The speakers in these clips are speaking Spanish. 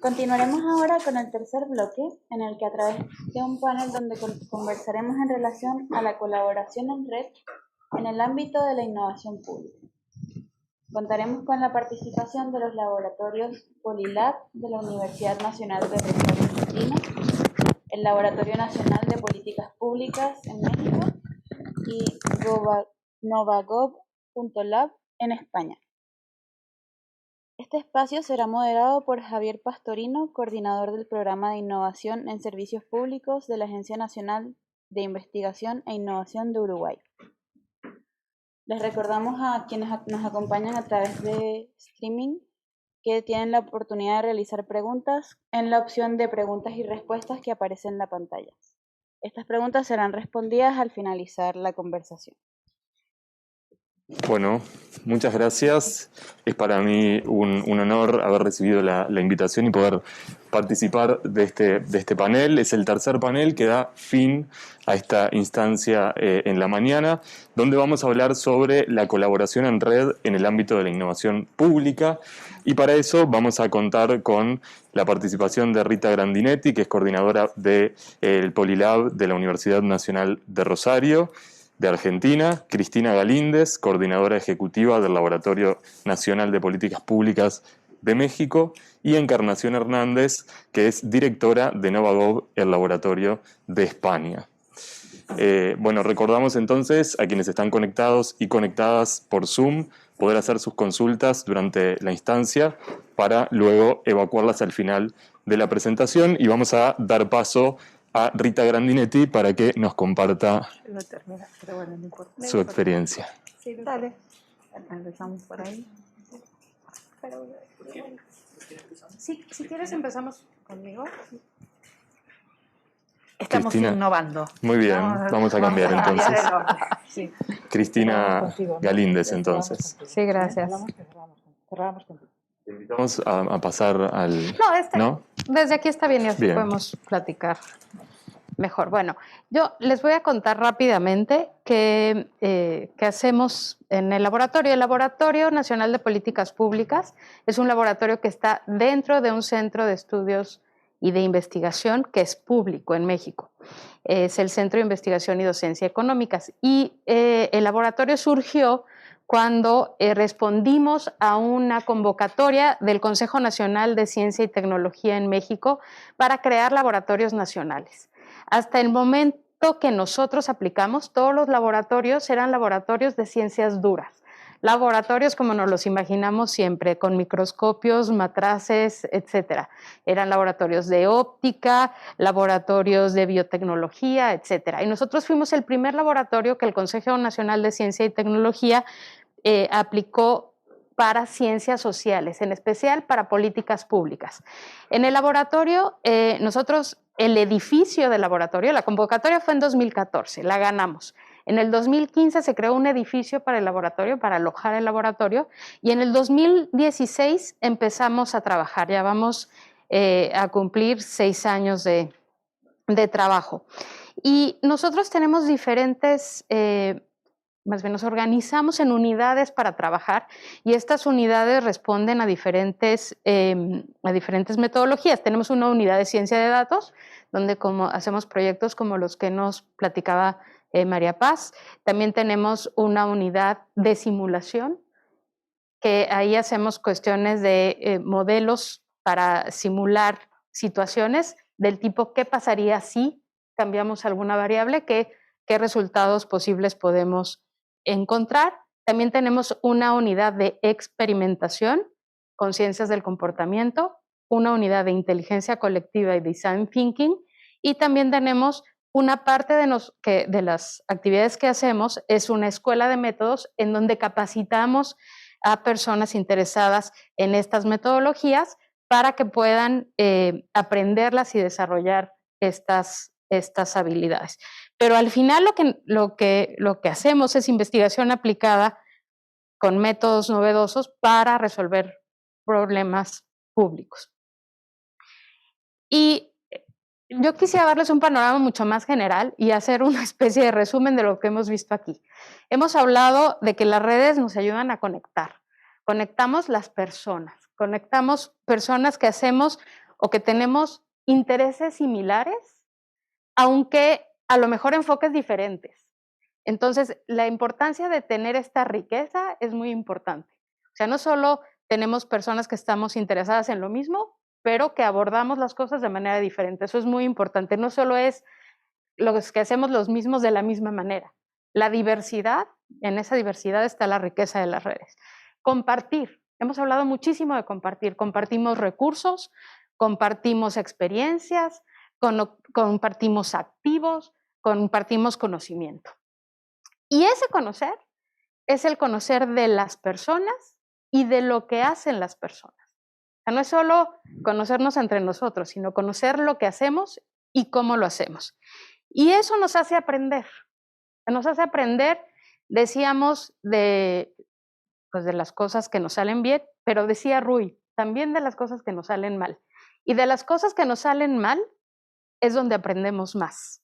Continuaremos ahora con el tercer bloque, en el que a través de un panel donde conversaremos en relación a la colaboración en red en el ámbito de la innovación pública. Contaremos con la participación de los laboratorios Polilab de la Universidad Nacional de Rosario, Argentina, el Laboratorio Nacional de Políticas Públicas en México y Novagov.lab en España. Este espacio será moderado por Javier Pastorino, coordinador del Programa de Innovación en Servicios Públicos de la Agencia Nacional de Investigación e Innovación de Uruguay. Les recordamos a quienes nos acompañan a través de streaming que tienen la oportunidad de realizar preguntas en la opción de preguntas y respuestas que aparece en la pantalla. Estas preguntas serán respondidas al finalizar la conversación. Bueno, muchas gracias. Es para mí un honor haber recibido la invitación y poder participar de este panel. Es el tercer panel que da fin a esta instancia en la mañana, donde vamos a hablar sobre la colaboración en red en el ámbito de la innovación pública. Y para eso vamos a contar con la participación de Rita Grandinetti, que es coordinadora del Polilab de la Universidad Nacional de Rosario, de Argentina, Cristina Galíndez, coordinadora ejecutiva del Laboratorio Nacional de Políticas Públicas de México, y Encarnación Hernández, que es directora de Novagov, el laboratorio de España. Bueno, recordamos entonces a quienes están conectados y conectadas por Zoom poder hacer sus consultas durante la instancia para luego evacuarlas al final de la presentación, y vamos a dar paso a Rita Grandinetti para que nos comparta su experiencia. Sí, dale. Empezamos por ahí. Sí, si quieres empezamos conmigo. Estamos Cristina, innovando. Muy bien, vamos a cambiar entonces. Sí. Cristina Galíndez entonces. Sí, gracias. Cerramos contigo. Te invitamos a pasar al... No, desde aquí está bien y así Bien. podemos platicar mejor. Bueno, yo les voy a contar rápidamente qué hacemos en el laboratorio. El Laboratorio Nacional de Políticas Públicas es un laboratorio que está dentro de un centro de estudios y de investigación que es público en México. Es el Centro de Investigación y Docencia Económicas. Y el laboratorio surgió cuando respondimos a una convocatoria del Consejo Nacional de Ciencia y Tecnología en México para crear laboratorios nacionales. Hasta el momento que nosotros aplicamos, todos los laboratorios eran laboratorios de ciencias duras. Laboratorios como nos los imaginamos siempre, con microscopios, matraces, etcétera. Eran laboratorios de óptica, laboratorios de biotecnología, etcétera. Y nosotros fuimos el primer laboratorio que el Consejo Nacional de Ciencia y Tecnología aplicó para ciencias sociales, en especial para políticas públicas. En el laboratorio, el edificio del laboratorio, la convocatoria fue en 2014, la ganamos. En el 2015 se creó un edificio para el laboratorio, para alojar el laboratorio, y en el 2016 empezamos a trabajar. Ya vamos a cumplir 6 años de trabajo. Y nosotros tenemos diferentes... más bien nos organizamos en unidades para trabajar, y estas unidades responden a diferentes metodologías. Tenemos una unidad de ciencia de datos, donde hacemos proyectos como los que nos platicaba María Paz. También tenemos una unidad de simulación, que ahí hacemos cuestiones de modelos para simular situaciones del tipo ¿qué pasaría si cambiamos alguna variable? ¿Qué resultados posibles podemos encontrar? También tenemos una unidad de experimentación con ciencias del comportamiento, una unidad de inteligencia colectiva y design thinking, y también tenemos una parte de las actividades que hacemos es una escuela de métodos en donde capacitamos a personas interesadas en estas metodologías para que puedan aprenderlas y desarrollar estas habilidades. Pero al final lo que hacemos es investigación aplicada con métodos novedosos para resolver problemas públicos. Y yo quisiera darles un panorama mucho más general y hacer una especie de resumen de lo que hemos visto aquí. Hemos hablado de que las redes nos ayudan a conectar conectamos las personas, conectamos personas que hacemos o que tenemos intereses similares, aunque a lo mejor enfoques diferentes. Entonces, la importancia de tener esta riqueza es muy importante. O sea, no solo tenemos personas que estamos interesadas en lo mismo, pero que abordamos las cosas de manera diferente. Eso es muy importante. No solo es los que hacemos los mismos de la misma manera. La diversidad, en esa diversidad está la riqueza de las redes. Compartir. Hemos hablado muchísimo de compartir. Compartimos recursos, compartimos experiencias, compartimos activos, compartimos conocimiento. Y ese conocer es el conocer de las personas y de lo que hacen las personas. O sea, no es solo conocernos entre nosotros, sino conocer lo que hacemos y cómo lo hacemos. Y eso nos hace aprender. Nos hace aprender, decíamos, de las cosas que nos salen bien, pero decía Rui, también de las cosas que nos salen mal. Y de las cosas que nos salen mal es donde aprendemos más.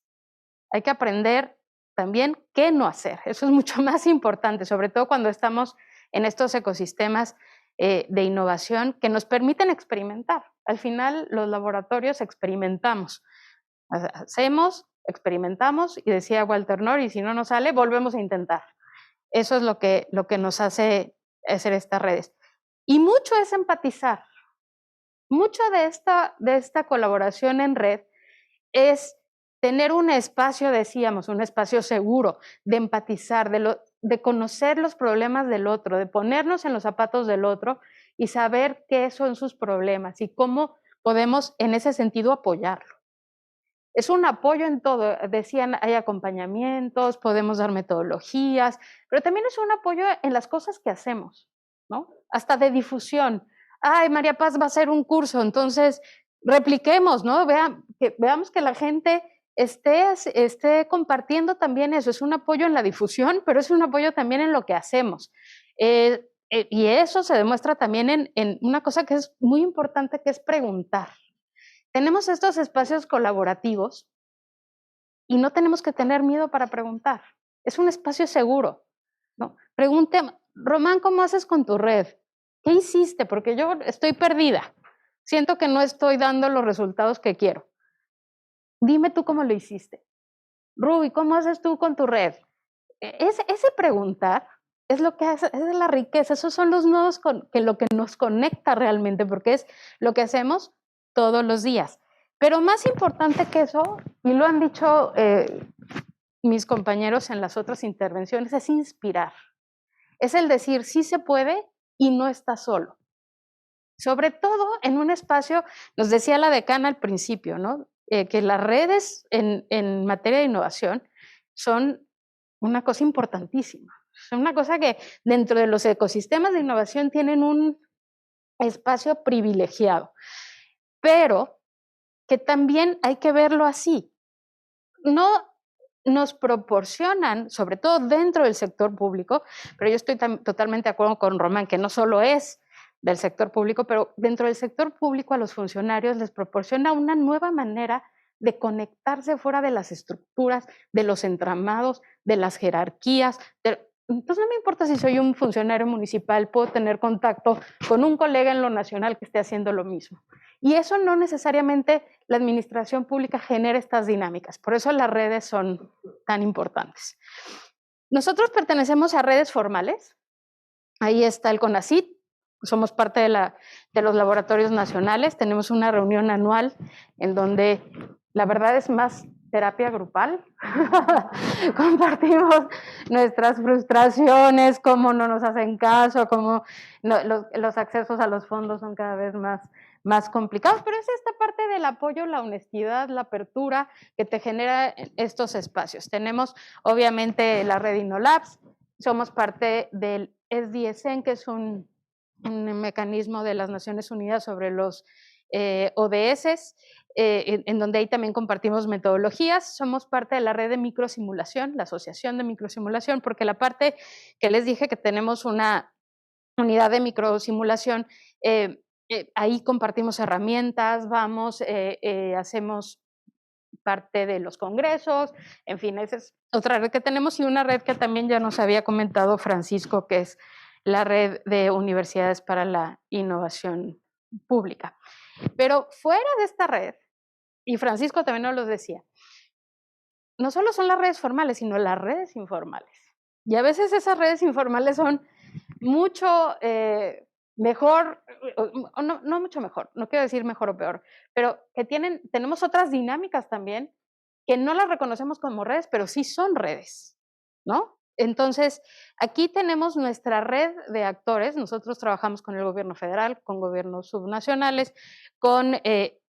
Hay que aprender también qué no hacer. Eso es mucho más importante, sobre todo cuando estamos en estos ecosistemas de innovación que nos permiten experimentar. Al final, los laboratorios experimentamos. Hacemos, experimentamos, y decía Walter Norris, si no nos sale, volvemos a intentar. Eso es lo que nos hace hacer estas redes. Y mucho es empatizar. Mucho de esta colaboración en red es tener un espacio, decíamos, un espacio seguro, de empatizar, de conocer los problemas del otro, de ponernos en los zapatos del otro y saber qué son sus problemas y cómo podemos en ese sentido apoyarlo. Es un apoyo en todo, decían, hay acompañamientos, podemos dar metodologías, pero también es un apoyo en las cosas que hacemos, ¿no? Hasta de difusión. Ay, María Paz va a hacer un curso, entonces repliquemos, ¿no? Veamos que la gente esté compartiendo también eso. Es un apoyo en la difusión, pero es un apoyo también en lo que hacemos. Y eso se demuestra también en una cosa que es muy importante, que es preguntar. Tenemos estos espacios colaborativos y no tenemos que tener miedo para preguntar. Es un espacio seguro, ¿no? Pregunte, Román, ¿cómo haces con tu red? ¿Qué hiciste? Porque yo estoy perdida. Siento que no estoy dando los resultados que quiero. Dime tú cómo lo hiciste. Ruby, ¿cómo haces tú con tu red? Ese preguntar es lo que hace, es la riqueza. Esos son los nodos lo que nos conecta realmente, porque es lo que hacemos todos los días. Pero más importante que eso, y lo han dicho mis compañeros en las otras intervenciones, es inspirar. Es el decir, sí se puede y no está solo. Sobre todo en un espacio, nos decía la decana al principio, ¿no? Que las redes en materia de innovación son una cosa importantísima. Son una cosa que dentro de los ecosistemas de innovación tienen un espacio privilegiado, pero que también hay que verlo así. No nos proporcionan, sobre todo dentro del sector público, pero yo estoy totalmente de acuerdo con Román, que no solo es del sector público, pero dentro del sector público a los funcionarios les proporciona una nueva manera de conectarse fuera de las estructuras, de los entramados, de las jerarquías. Entonces no me importa si soy un funcionario municipal, puedo tener contacto con un colega en lo nacional que esté haciendo lo mismo. Y eso no necesariamente la administración pública genera estas dinámicas, por eso las redes son tan importantes. Nosotros pertenecemos a redes formales, ahí está el CONACYT, somos parte de los laboratorios nacionales, tenemos una reunión anual en donde la verdad es más terapia grupal, compartimos nuestras frustraciones, cómo no nos hacen caso, cómo los accesos a los fondos son cada vez más complicados, pero es esta parte del apoyo, la honestidad, la apertura que te genera estos espacios. Tenemos obviamente la red InnoLabs, somos parte del SDSN, que es un mecanismo de las Naciones Unidas sobre los ODS, en donde ahí también compartimos metodologías. Somos parte de la red de microsimulación, la asociación de microsimulación, porque la parte que les dije que tenemos una unidad de microsimulación, ahí compartimos herramientas, hacemos parte de los congresos, en fin, esa es otra red que tenemos, y una red que también ya nos había comentado Francisco, que es la red de universidades para la innovación pública. Pero fuera de esta red, y Francisco también nos lo decía, no solo son las redes formales, sino las redes informales. Y a veces esas redes informales son mucho mejor, no mucho mejor, no quiero decir mejor o peor, pero que tenemos otras dinámicas también que no las reconocemos como redes, pero sí son redes, ¿no? Entonces, aquí tenemos nuestra red de actores. Nosotros trabajamos con el gobierno federal, con gobiernos subnacionales, con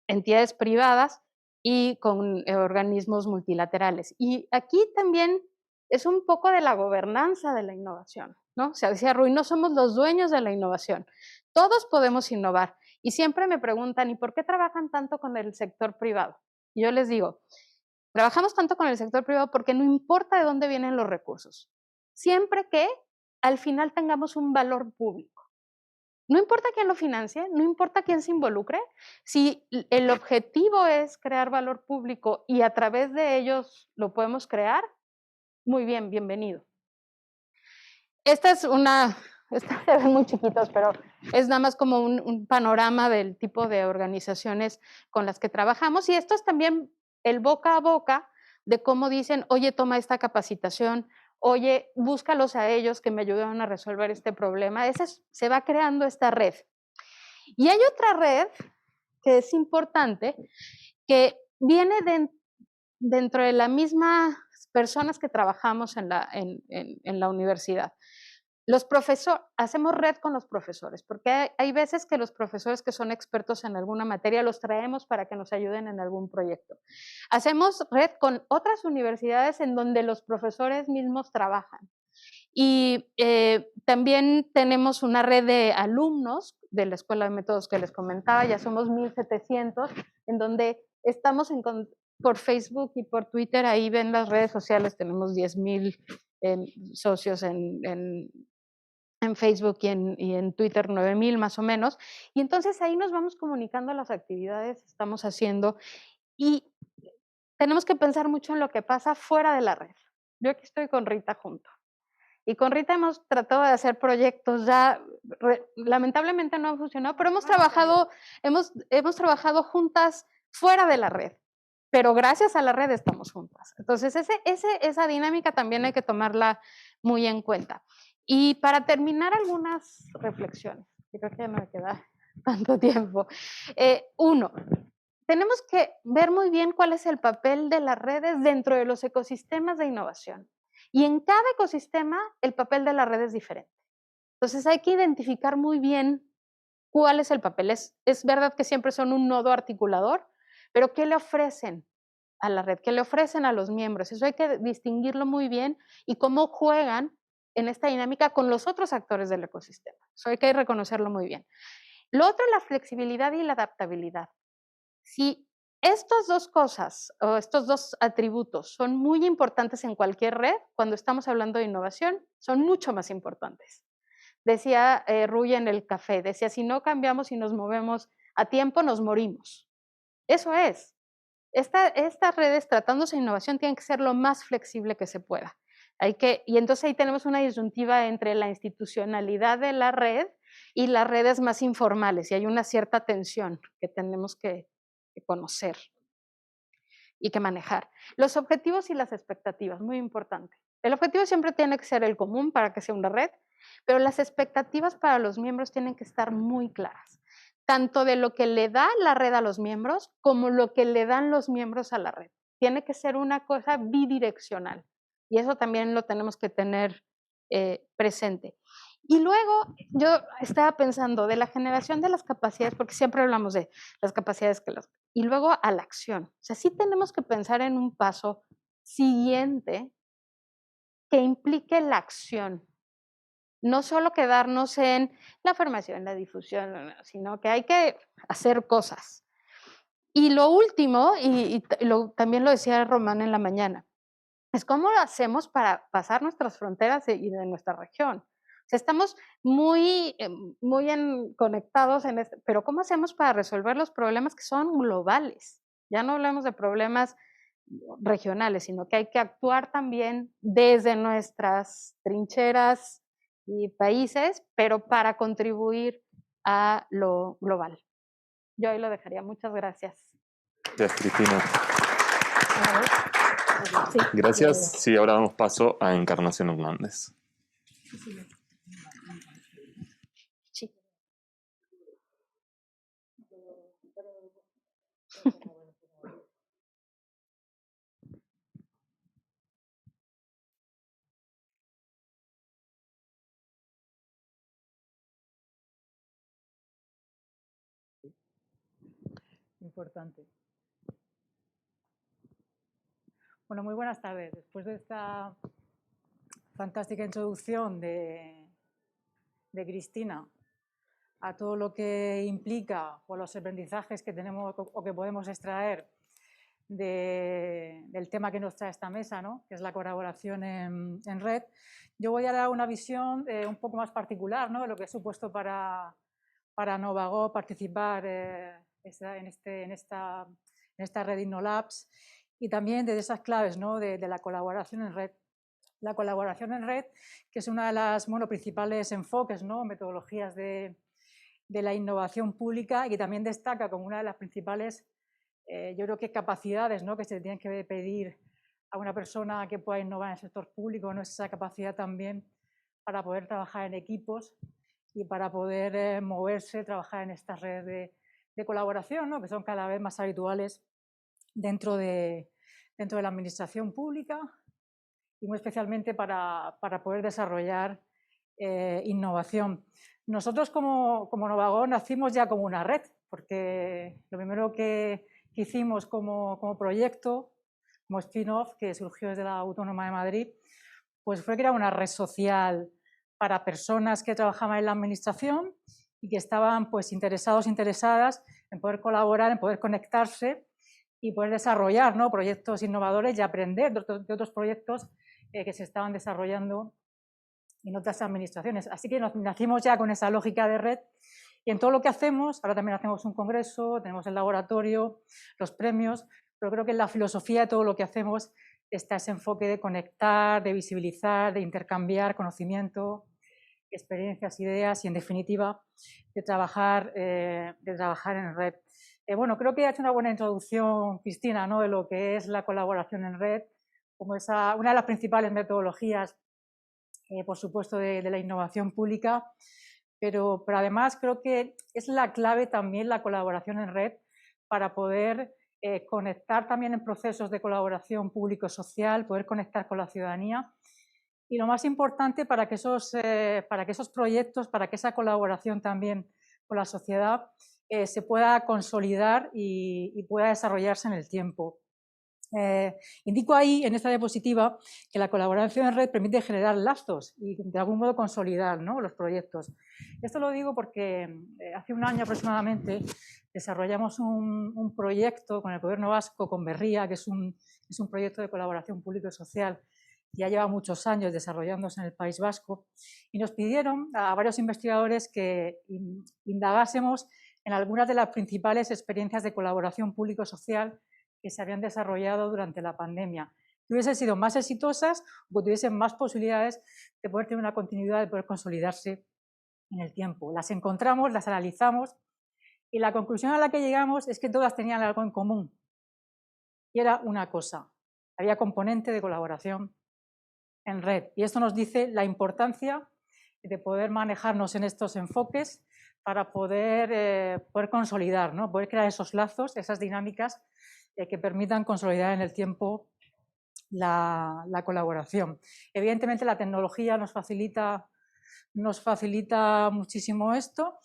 entidades privadas y con organismos multilaterales. Y aquí también es un poco de la gobernanza de la innovación, ¿no? O sea, decía Rui, no somos los dueños de la innovación. Todos podemos innovar. Y siempre me preguntan, ¿y por qué trabajan tanto con el sector privado? Y yo les digo, trabajamos tanto con el sector privado porque no importa de dónde vienen los recursos, siempre que al final tengamos un valor público. No importa quién lo financie, no importa quién se involucre, si el objetivo es crear valor público y a través de ellos lo podemos crear, muy bien, bienvenido. Esta se ven muy chiquitos, pero es nada más como un panorama del tipo de organizaciones con las que trabajamos. Y esto es también el boca a boca de cómo dicen, oye, toma esta capacitación, oye, búscalos a ellos que me ayudan a resolver este problema. Se va creando esta red. Y hay otra red que es importante, que viene dentro de las mismas personas que trabajamos en la universidad. Los profesores, hacemos red con los profesores, porque hay veces que los profesores que son expertos en alguna materia los traemos para que nos ayuden en algún proyecto. Hacemos red con otras universidades en donde los profesores mismos trabajan. Y también tenemos una red de alumnos de la Escuela de Métodos que les comentaba, ya somos 1,700, en donde estamos por Facebook y por Twitter, ahí ven las redes sociales, tenemos 10,000 socios en Facebook y en Twitter 9,000 más o menos, y entonces ahí nos vamos comunicando las actividades que estamos haciendo y tenemos que pensar mucho en lo que pasa fuera de la red. Yo aquí estoy con Rita junto. Y con Rita hemos tratado de hacer proyectos ya, lamentablemente no ha funcionado, pero hemos trabajado juntas fuera de la red, pero gracias a la red estamos juntas. Entonces esa dinámica también hay que tomarla muy en cuenta. Y para terminar, algunas reflexiones, que creo que ya no me queda tanto tiempo. Uno, tenemos que ver muy bien cuál es el papel de las redes dentro de los ecosistemas de innovación. Y en cada ecosistema el papel de la red es diferente. Entonces hay que identificar muy bien cuál es el papel. Es verdad que siempre son un nodo articulador, pero ¿qué le ofrecen a la red? ¿Qué le ofrecen a los miembros? Eso hay que distinguirlo muy bien y cómo juegan en esta dinámica con los otros actores del ecosistema. Eso hay que reconocerlo muy bien. Lo otro es la flexibilidad y la adaptabilidad. Si estas dos cosas o estos dos atributos son muy importantes en cualquier red, cuando estamos hablando de innovación, son mucho más importantes. Decía Rui en el café, decía, si no cambiamos y nos movemos a tiempo, nos morimos. Eso es. Estas redes, tratándose de innovación, tienen que ser lo más flexible que se pueda. Y entonces ahí tenemos una disyuntiva entre la institucionalidad de la red y las redes más informales, y hay una cierta tensión que tenemos que conocer y que manejar. Los objetivos y las expectativas, muy importante. El objetivo siempre tiene que ser el común para que sea una red, pero las expectativas para los miembros tienen que estar muy claras, tanto de lo que le da la red a los miembros como lo que le dan los miembros a la red. Tiene que ser una cosa bidireccional y eso también lo tenemos que tener presente. Y luego yo estaba pensando de la generación de las capacidades, porque siempre hablamos de las capacidades y luego a la acción. O sea, sí tenemos que pensar en un paso siguiente que implique la acción. No solo quedarnos en la formación, la difusión, sino que hay que hacer cosas. Y lo último, también lo decía Román en la mañana, es cómo lo hacemos para pasar nuestras fronteras y de nuestra región. O sea, estamos muy conectados en esto, pero ¿cómo hacemos para resolver los problemas que son globales? Ya no hablamos de problemas regionales, sino que hay que actuar también desde nuestras trincheras y países, pero para contribuir a lo global. Yo ahí lo dejaría. Muchas gracias. Gracias, Cristina. Gracias. Sí, ahora damos paso a Encarnación Hernández. Sí. Importante. Bueno, muy buenas tardes. Después de esta fantástica introducción de Cristina a todo lo que implica o los aprendizajes que tenemos o que podemos extraer del tema que nos trae esta mesa, ¿no? Que es la colaboración en red, yo voy a dar una visión un poco más particular, ¿no? De lo que ha supuesto para Novagó participar en esta red InnoLabs y también de esas claves, ¿no? de la colaboración en red. La colaboración en red, que es una de las principales enfoques, ¿no? Metodologías de la innovación pública y que también destaca como una de las principales, yo creo que capacidades, ¿no? Que se tienen que pedir a una persona que pueda innovar en el sector público, ¿no? Es esa capacidad también para poder trabajar en equipos y para poder moverse, trabajar en estas redes de colaboración, ¿no? Que son cada vez más habituales dentro de la administración pública y muy especialmente para poder desarrollar innovación. Nosotros como Novagó nacimos ya como una red, porque lo primero que hicimos como proyecto, como spin-off, que surgió desde la Autónoma de Madrid, pues fue crear una red social para personas que trabajaban en la administración y que estaban pues interesadas en poder colaborar, en poder conectarse y poder desarrollar, ¿no? Proyectos innovadores y aprender de otros proyectos que se estaban desarrollando en otras administraciones. Así que nacimos ya con esa lógica de red y en todo lo que hacemos, ahora también hacemos un congreso, tenemos el laboratorio, los premios, pero creo que en la filosofía de todo lo que hacemos está ese enfoque de conectar, de visibilizar, de intercambiar conocimiento, experiencias, ideas y, en definitiva, de trabajar en red. Bueno, creo que ha hecho una buena introducción, Cristina, ¿no? De lo que es la colaboración en red, como una de las principales metodologías, por supuesto, de la innovación pública, pero además creo que es la clave también la colaboración en red para poder conectar también en procesos de colaboración público-social, poder conectar con la ciudadanía y lo más importante para que esos proyectos, para que esa colaboración también con la sociedad se pueda consolidar y pueda desarrollarse en el tiempo. Indico ahí en esta diapositiva que la colaboración en red permite generar lazos y de algún modo consolidar, ¿no? Los proyectos. Esto lo digo porque hace un año aproximadamente desarrollamos un proyecto con el Gobierno vasco, con Berria, que es un proyecto de colaboración público y social. Ya lleva muchos años desarrollándose en el País Vasco y nos pidieron a varios investigadores que indagásemos en algunas de las principales experiencias de colaboración público-social que se habían desarrollado durante la pandemia, que hubiesen sido más exitosas o que tuviesen más posibilidades de poder tener una continuidad, de poder consolidarse en el tiempo. Las encontramos, las analizamos y la conclusión a la que llegamos es que todas tenían algo en común y era una cosa: había componente de colaboración en red, y esto nos dice la importancia de poder manejarnos en estos enfoques para poder consolidar, ¿no? Poder crear esos lazos, esas dinámicas que permitan consolidar en el tiempo la colaboración. Evidentemente la tecnología nos facilita muchísimo esto,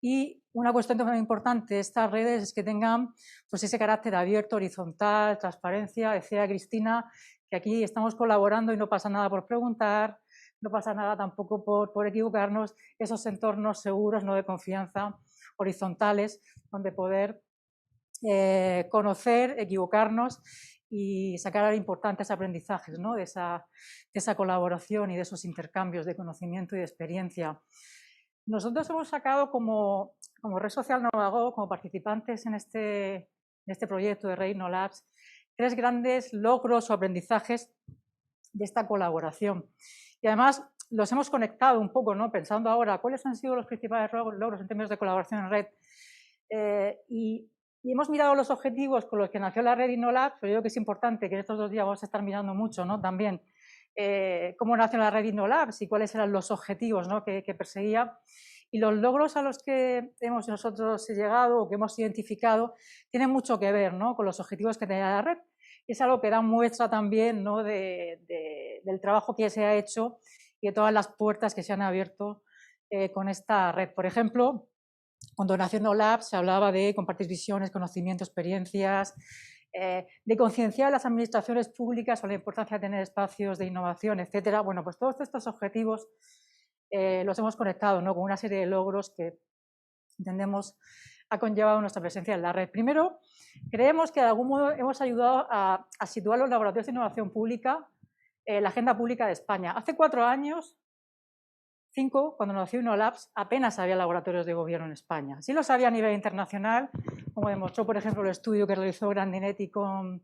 y una cuestión muy importante de estas redes es que tengan pues ese carácter abierto, horizontal, transparencia. Decía Cristina que aquí estamos colaborando y no pasa nada por preguntar, no pasa nada tampoco por equivocarnos, esos entornos seguros, no de confianza, horizontales, donde poder conocer, equivocarnos y sacar importantes aprendizajes, ¿no? de esa colaboración y de esos intercambios de conocimiento y de experiencia. Nosotros hemos sacado como Red Social Novagó, como participantes en este proyecto de Red InnoLabs, 3 grandes logros o aprendizajes de esta colaboración. Y además los hemos conectado un poco, ¿no? Pensando ahora cuáles han sido los principales logros en términos de colaboración en red. Y hemos mirado los objetivos con los que nació la red InnoLabs, pero yo creo que es importante que en estos 2 días vamos a estar mirando mucho, ¿no? También cómo nació la red InnoLabs y cuáles eran los objetivos, ¿no? que perseguía. Y los logros a los que hemos nosotros llegado o que hemos identificado tienen mucho que ver, ¿no? Con los objetivos que tenía la red. Es algo que da muestra también, ¿no? del trabajo que se ha hecho y de todas las puertas que se han abierto con esta red. Por ejemplo, cuando nació InnoLabs se hablaba de compartir visiones, conocimientos, experiencias, de concienciar a las administraciones públicas sobre la importancia de tener espacios de innovación, etcétera. Bueno, pues todos estos objetivos los hemos conectado, ¿no? Con una serie de logros que entendemos ha conllevado nuestra presencia en la red. Primero, creemos que de algún modo hemos ayudado a situar los laboratorios de innovación pública en la agenda pública de España. Hace 4 años, 5, cuando nació InnoLabs, apenas había laboratorios de gobierno en España. Sí los había a nivel internacional, como demostró, por ejemplo, el estudio que realizó Grandinetti con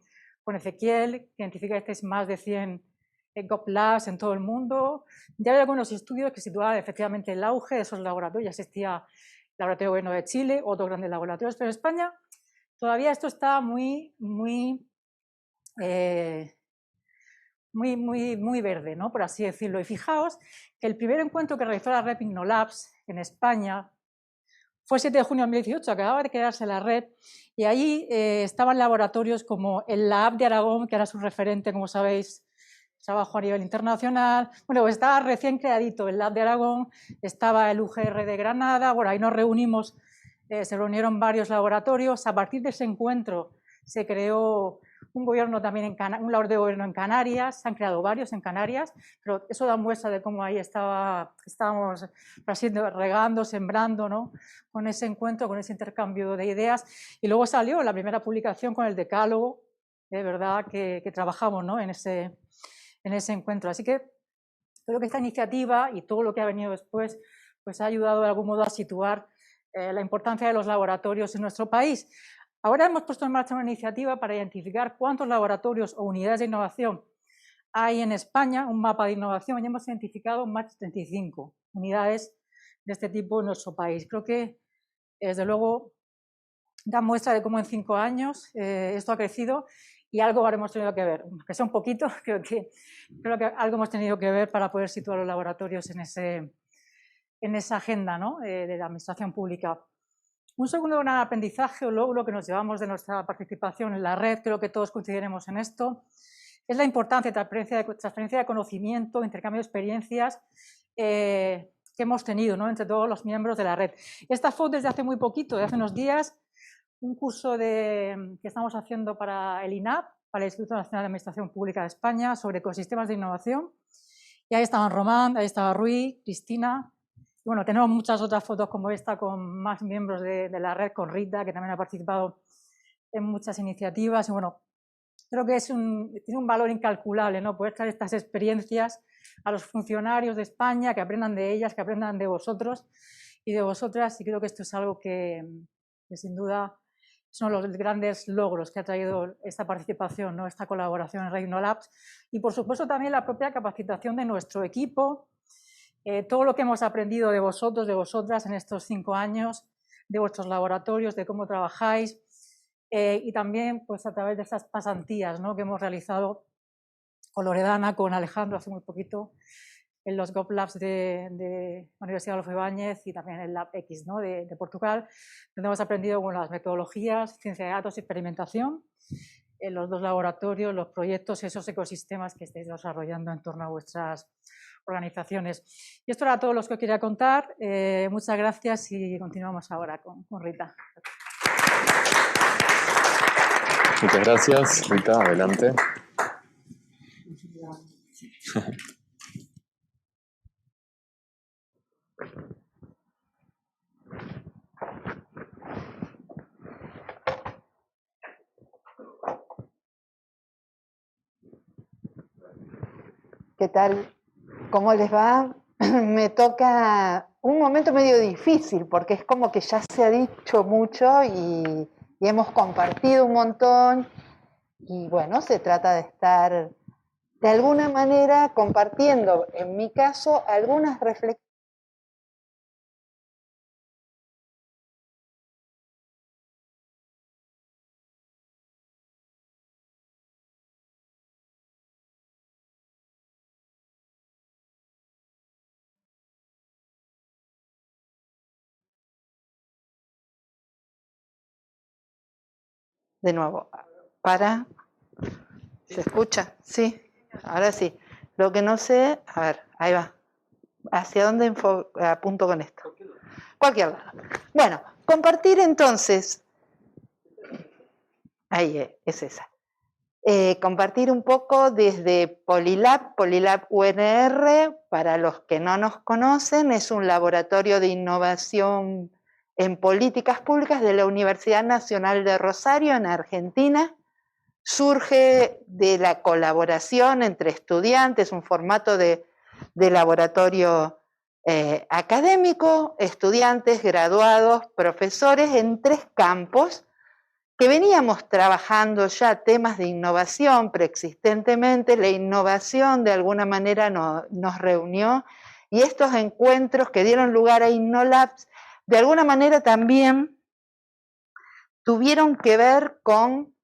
Ezequiel, que identifica más de 100 GovLabs en todo el mundo. Ya había algunos estudios que situaban efectivamente el auge de esos laboratorios. Ya existía el Laboratorio de Gobierno de Chile, otros grandes laboratorios, pero en España todavía esto está muy verde, ¿no? Por así decirlo. Y fijaos que el primer encuentro que realizó la red InnoLabs en España fue el 7 de junio de 2018, acababa de quedarse la red, y allí estaban laboratorios como el Lab de Aragón, que era su referente, como sabéis, trabajo a nivel internacional. Bueno, pues estaba recién creadito el Lab de Aragón, estaba el UGR de Granada. Bueno, ahí nos reunimos, se reunieron varios laboratorios. A partir de ese encuentro se creó un gobierno también un laboratorio de gobierno en Canarias, se han creado varios en Canarias, pero eso da muestra de cómo ahí estábamos regando, sembrando, ¿no? Con ese encuentro, con ese intercambio de ideas. Y luego salió la primera publicación con el decálogo, de verdad que trabajamos, ¿no? en ese encuentro. Así que creo que esta iniciativa y todo lo que ha venido después pues ha ayudado de algún modo a situar la importancia de los laboratorios en nuestro país. Ahora hemos puesto en marcha una iniciativa para identificar cuántos laboratorios o unidades de innovación hay en España, un mapa de innovación, y hemos identificado más de 35 unidades de este tipo en nuestro país. Creo que, desde luego, da muestra de cómo en 5 años esto ha crecido y algo habremos tenido que ver, aunque sea un poquito, creo que algo hemos tenido que ver para poder situar los laboratorios en esa agenda, ¿no? de la administración pública. Un segundo gran aprendizaje o logro que nos llevamos de nuestra participación en la red, creo que todos coincidiremos en esto, es la importancia de transferencia de conocimiento, intercambio de experiencias que hemos tenido, ¿no? entre todos los miembros de la red. Esta fue desde hace muy poquito, de hace unos días, un curso que estamos haciendo para el INAP, para el Instituto Nacional de Administración Pública de España, sobre ecosistemas de innovación. Y ahí estaban Román, ahí estaba Rui, Cristina. Y bueno, tenemos muchas otras fotos como esta con más miembros de la red, con Rita, que también ha participado en muchas iniciativas. Y bueno, creo que tiene un valor incalculable, ¿no? Poder traer estas experiencias a los funcionarios de España, que aprendan de ellas, que aprendan de vosotros y de vosotras. Y creo que esto es algo que sin duda son los grandes logros que ha traído esta participación, ¿no? Esta colaboración en Red InnoLabs. Y por supuesto también la propia capacitación de nuestro equipo, todo lo que hemos aprendido de vosotros, de vosotras en estos 5 años, de vuestros laboratorios, de cómo trabajáis, y también pues, a través de esas pasantías, ¿no? que hemos realizado con Loredana, con Alejandro hace muy poquito, en los GovLabs de la Universidad Adolfo Ibáñez y también en el Lab X, ¿no? de Portugal, donde hemos aprendido bueno, las metodologías, ciencia de datos y experimentación, en los 2 laboratorios, los proyectos, esos ecosistemas que estáis desarrollando en torno a vuestras organizaciones. Y esto era todo lo que os quería contar. Muchas gracias y continuamos ahora con Rita. Muchas gracias, Rita, adelante. ¿Qué tal? ¿Cómo les va? Me toca un momento medio difícil porque es como que ya se ha dicho mucho y hemos compartido un montón y bueno, se trata de estar de alguna manera compartiendo, en mi caso, algunas reflexiones. De nuevo, para... ¿Se escucha? Sí, ahora sí. Lo que no sé, a ver, ahí va. ¿Hacia dónde apunto con esto? Cualquier lado. Bueno, compartir entonces, ahí es esa. Compartir un poco desde Polilab UNR, para los que no nos conocen, es un laboratorio de innovación en políticas públicas de la Universidad Nacional de Rosario, en Argentina. Surge de la colaboración entre estudiantes, un formato de laboratorio académico, estudiantes, graduados, profesores, en 3 campos, que veníamos trabajando ya temas de innovación preexistentemente. La innovación de alguna manera nos reunió, y estos encuentros que dieron lugar a InnoLabs, de alguna manera también tuvieron que ver con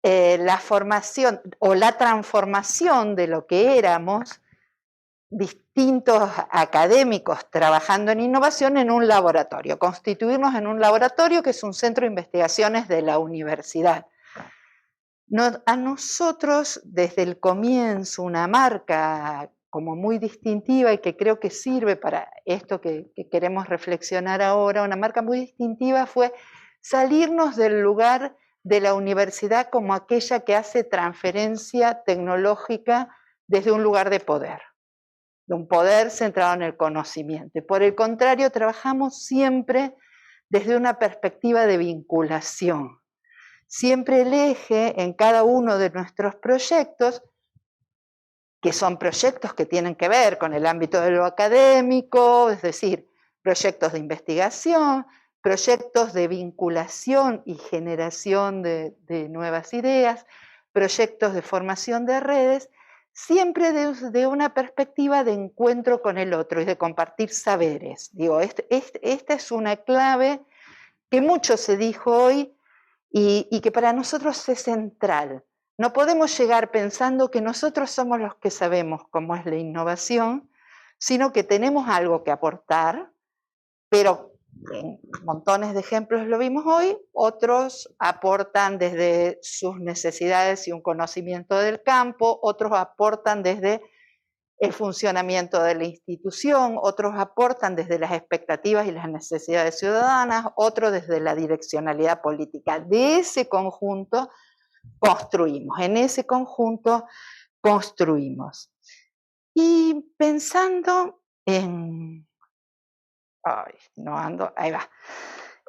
la formación o la transformación de lo que éramos, distintos académicos trabajando en innovación, en un laboratorio, constituirnos en un laboratorio que es un centro de investigaciones de la universidad. A nosotros, desde el comienzo, una marca como muy distintiva y que creo que sirve para esto que queremos reflexionar ahora, una marca muy distintiva fue salirnos del lugar de la universidad como aquella que hace transferencia tecnológica desde un lugar de poder, de un poder centrado en el conocimiento. Y por el contrario, trabajamos siempre desde una perspectiva de vinculación. Siempre el eje en cada uno de nuestros proyectos, que son proyectos que tienen que ver con el ámbito de lo académico, es decir, proyectos de investigación, proyectos de vinculación y generación de nuevas ideas, proyectos de formación de redes, siempre desde una perspectiva de encuentro con el otro y de compartir saberes. Digo, esta es una clave que mucho se dijo hoy y que para nosotros es central. No podemos llegar pensando que nosotros somos los que sabemos cómo es la innovación, sino que tenemos algo que aportar, pero en montones de ejemplos lo vimos hoy, otros aportan desde sus necesidades y un conocimiento del campo, otros aportan desde el funcionamiento de la institución, otros aportan desde las expectativas y las necesidades ciudadanas, otros desde la direccionalidad política. De ese conjunto construimos, en ese conjunto construimos. Y pensando en... Ay, no ando, ahí va.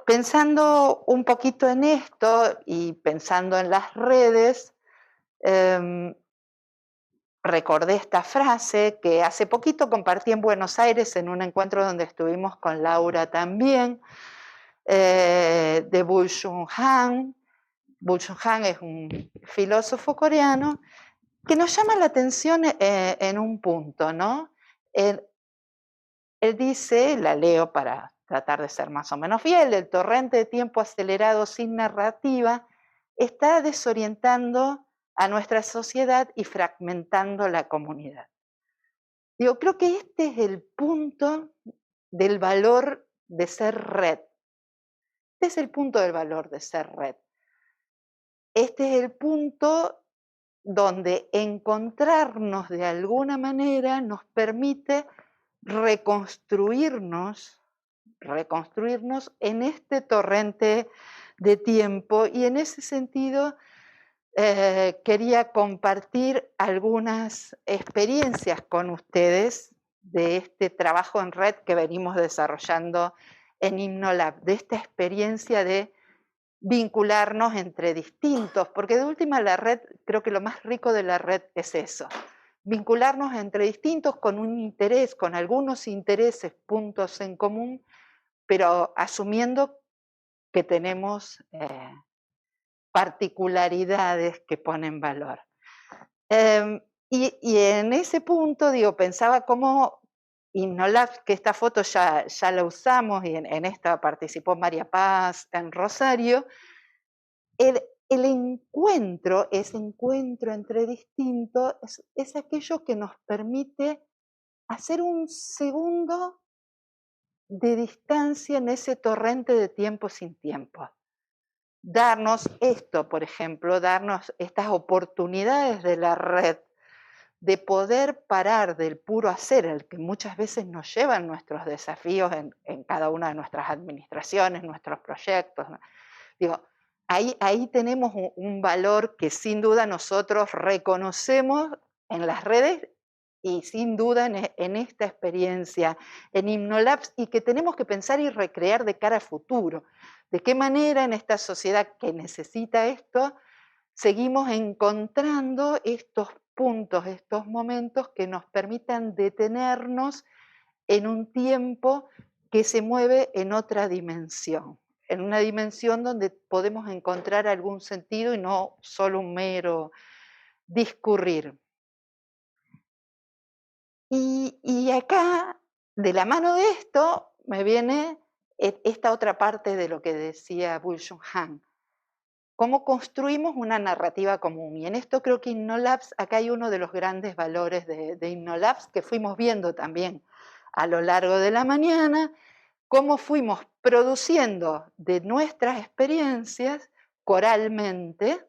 Pensando un poquito en esto y pensando en las redes, recordé esta frase que hace poquito compartí en Buenos Aires en un encuentro donde estuvimos con Laura también, de Byung-Chul Han. Byung-Chul Han es un filósofo coreano que nos llama la atención en un punto, ¿no? Él dice, la leo para tratar de ser más o menos fiel: el torrente de tiempo acelerado sin narrativa está desorientando a nuestra sociedad y fragmentando la comunidad. Digo, creo que este es el punto del valor de ser red. Este es el punto del valor de ser red. Este es el punto donde encontrarnos de alguna manera nos permite reconstruirnos en este torrente de tiempo, y en ese sentido quería compartir algunas experiencias con ustedes de este trabajo en red que venimos desarrollando en InnoLab, de esta experiencia de vincularnos entre distintos, porque de última la red, creo que lo más rico de la red es eso, vincularnos entre distintos con un interés, con algunos intereses, puntos en común, pero asumiendo que tenemos particularidades que ponen valor. Y en ese punto, digo, pensaba cómo InnoLabs, que esta foto ya la usamos y en esta participó María Paz en Rosario, el encuentro, ese encuentro entre distintos, es aquello que nos permite hacer un segundo de distancia en ese torrente de tiempo sin tiempo. Darnos esto, por ejemplo, darnos estas oportunidades de la red, de poder parar del puro hacer, el que muchas veces nos llevan nuestros desafíos en cada una de nuestras administraciones, nuestros proyectos. Digo, ahí tenemos un valor que sin duda nosotros reconocemos en las redes y sin duda en esta experiencia, en InnoLabs, y que tenemos que pensar y recrear de cara al futuro. ¿De qué manera en esta sociedad que necesita esto seguimos encontrando estos puntos, estos momentos que nos permitan detenernos en un tiempo que se mueve en otra dimensión, en una dimensión donde podemos encontrar algún sentido y no solo un mero discurrir? Y acá, de la mano de esto, me viene esta otra parte de lo que decía Byung-Chul Han. ¿Cómo construimos una narrativa común? Y en esto creo que InnoLabs, acá hay uno de los grandes valores de InnoLabs que fuimos viendo también a lo largo de la mañana, cómo fuimos produciendo de nuestras experiencias coralmente,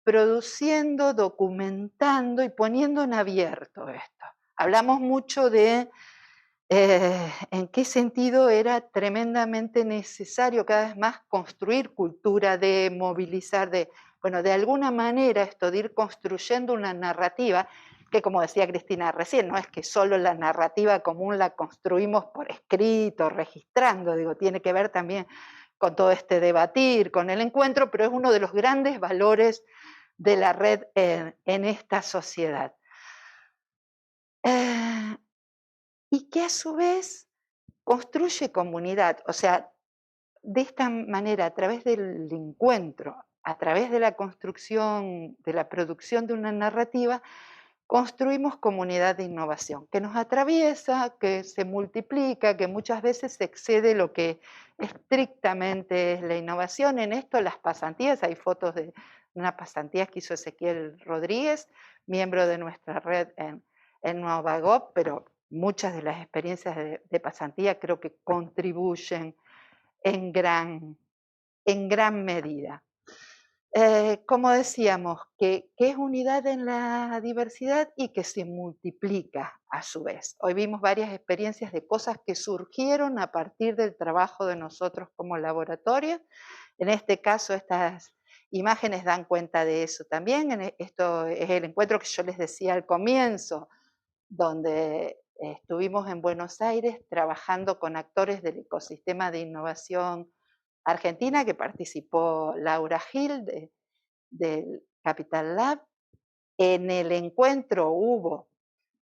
produciendo, documentando y poniendo en abierto esto. Hablamos mucho de en qué sentido era tremendamente necesario cada vez más construir cultura, de movilizar, de alguna manera esto de ir construyendo una narrativa que, como decía Cristina recién, no es que solo la narrativa común la construimos por escrito, registrando, digo, tiene que ver también con todo este debatir, con el encuentro, pero es uno de los grandes valores de la red en esta sociedad. Y que a su vez construye comunidad, o sea, de esta manera, a través del encuentro, a través de la construcción, de la producción de una narrativa, construimos comunidad de innovación, que nos atraviesa, que se multiplica, que muchas veces excede lo que estrictamente es la innovación. En esto las pasantías, hay fotos de unas pasantías que hizo Ezequiel Rodríguez, miembro de nuestra red en Novagop, pero muchas de las experiencias de pasantía creo que contribuyen en gran medida. Como decíamos, que es unidad en la diversidad y que se multiplica a su vez. Hoy vimos varias experiencias de cosas que surgieron a partir del trabajo de nosotros como laboratorio. En este caso, estas imágenes dan cuenta de eso también. Esto es el encuentro que yo les decía al comienzo, donde estuvimos en Buenos Aires trabajando con actores del ecosistema de innovación argentina, que participó Laura Gil del Capital Lab. En el encuentro hubo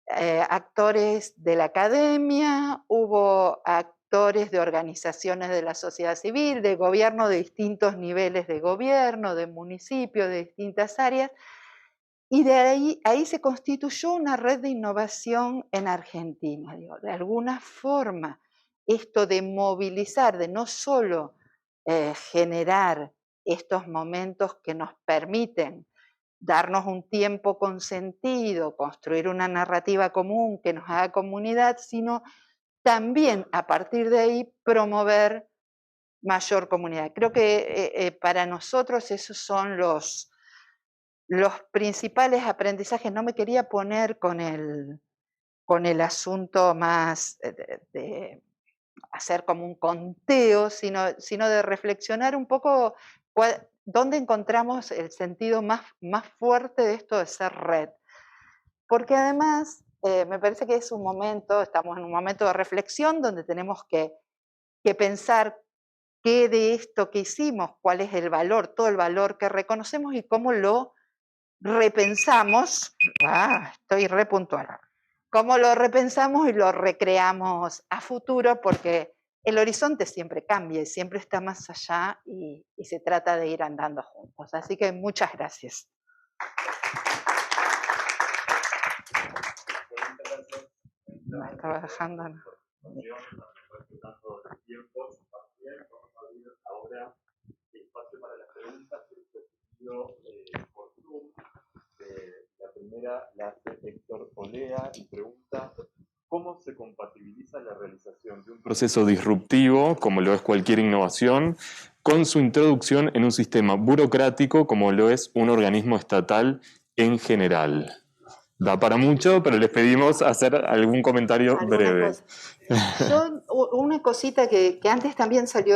actores de la academia, hubo actores de organizaciones de la sociedad civil, de gobierno, de distintos niveles de gobierno, de municipios, de distintas áreas, y de ahí se constituyó una red de innovación en Argentina. Digo, de alguna forma, esto de movilizar, de no solo generar estos momentos que nos permiten darnos un tiempo con sentido, construir una narrativa común que nos haga comunidad, sino también a partir de ahí promover mayor comunidad. Creo que para nosotros esos son los principales aprendizajes. No me quería poner con el asunto más de hacer como un conteo, sino de reflexionar un poco dónde encontramos el sentido más fuerte de esto de ser red. Porque además me parece que es un momento, estamos en un momento de reflexión donde tenemos que pensar qué de esto que hicimos, cuál es el valor, todo el valor que reconocemos y cómo lo repensamos. Estoy re puntual. Cómo lo repensamos y lo recreamos a futuro, porque el horizonte siempre cambia y siempre está más allá y se trata de ir andando juntos. Así que muchas gracias. No está trabajando, ¿no? Ahora espacio para las preguntas por Zoom. La primera la hace Héctor Olea y pregunta: ¿cómo se compatibiliza la realización de un proceso disruptivo, como lo es cualquier innovación, con su introducción en un sistema burocrático como lo es un organismo estatal en general? Da para mucho, pero les pedimos hacer algún comentario breve. Yo, una cosita que antes también salió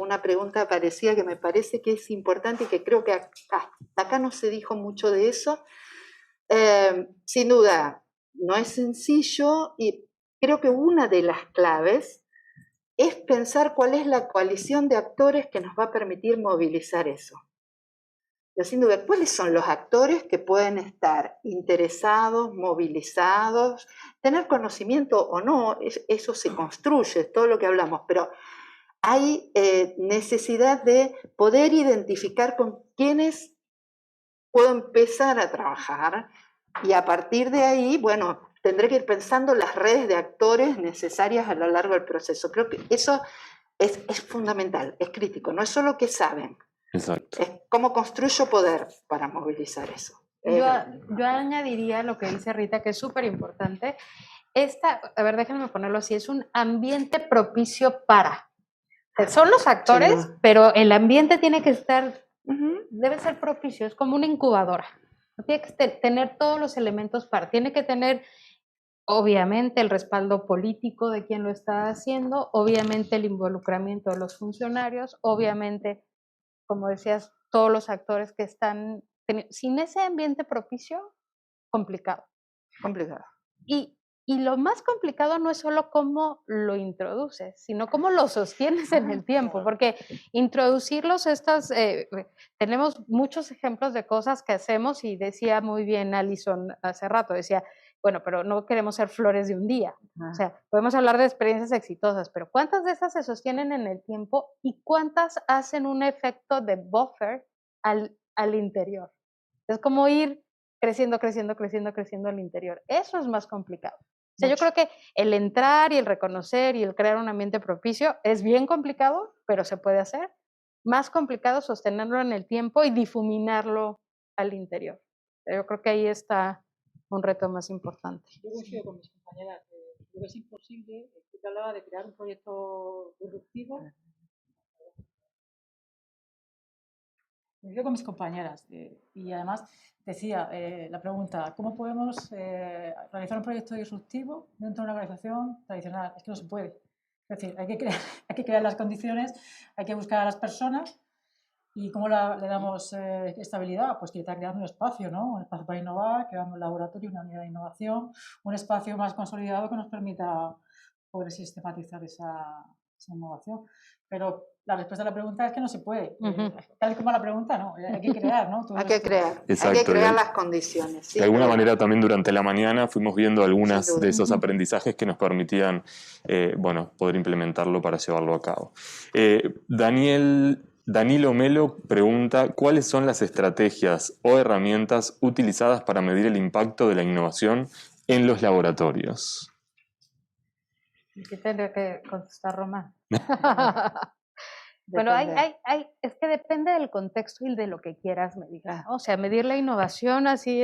una pregunta parecida que me parece que es importante y que creo que acá no se dijo mucho de eso. Sin duda, no es sencillo y creo que una de las claves es pensar cuál es la coalición de actores que nos va a permitir movilizar eso. Yo, sin duda, ¿cuáles son los actores que pueden estar interesados, movilizados, tener conocimiento o no? Eso se construye, todo lo que hablamos, pero hay necesidad de poder identificar con quiénes puedo empezar a trabajar y a partir de ahí, bueno, tendré que ir pensando las redes de actores necesarias a lo largo del proceso. Creo que eso es fundamental, es crítico, no es solo que saben. Exacto. Es cómo construyo poder para movilizar eso. Yo añadiría lo que dice Rita, que es súper importante. A ver, déjenme ponerlo así, es un ambiente propicio para. Son los actores, sí, pero el ambiente tiene que estar, debe ser propicio, es como una incubadora. Tiene que tener todos los elementos para, tiene que tener obviamente el respaldo político de quien lo está haciendo, obviamente el involucramiento de los funcionarios, obviamente, como decías, todos los actores que están, sin ese ambiente propicio, complicado. Complicado. Y lo más complicado no es solo cómo lo introduces, sino cómo lo sostienes en el tiempo, porque introducirlos tenemos muchos ejemplos de cosas que hacemos y decía muy bien Alison hace rato, decía, bueno, pero no queremos ser flores de un día, o sea, podemos hablar de experiencias exitosas, pero ¿cuántas de esas se sostienen en el tiempo y cuántas hacen un efecto de buffer al interior? Es como ir creciendo al interior. Eso es más complicado. O sea, yo creo que el entrar y el reconocer y el crear un ambiente propicio es bien complicado, pero se puede hacer. Más complicado sostenerlo en el tiempo y difuminarlo al interior. Yo creo que ahí está un reto más importante. Yo coincido con mis compañeras. Creo que es imposible. Usted hablaba de crear un proyecto disruptivo. Yo con mis compañeras y además decía la pregunta, ¿cómo podemos realizar un proyecto disruptivo dentro de una organización tradicional? Es que no se puede. Es decir, hay que crear las condiciones, hay que buscar a las personas y ¿cómo le damos estabilidad? Pues que está creando un espacio, ¿no? Un espacio para innovar, creando un laboratorio, una unidad de innovación, un espacio más consolidado que nos permita poder sistematizar esa innovación. Pero la respuesta a la pregunta es que no se puede. Tal como la pregunta, no. Hay que crear, ¿no? Hay que crear. Exacto. Hay que crear las condiciones. De alguna manera también durante la mañana fuimos viendo algunas de esos aprendizajes que nos permitían, poder implementarlo para llevarlo a cabo. Danilo Melo pregunta, ¿cuáles son las estrategias o herramientas utilizadas para medir el impacto de la innovación en los laboratorios? ¿Qué tendría que contestar Román? Bueno, es que depende del contexto y de lo que quieras medir, ¿no? O sea, medir la innovación así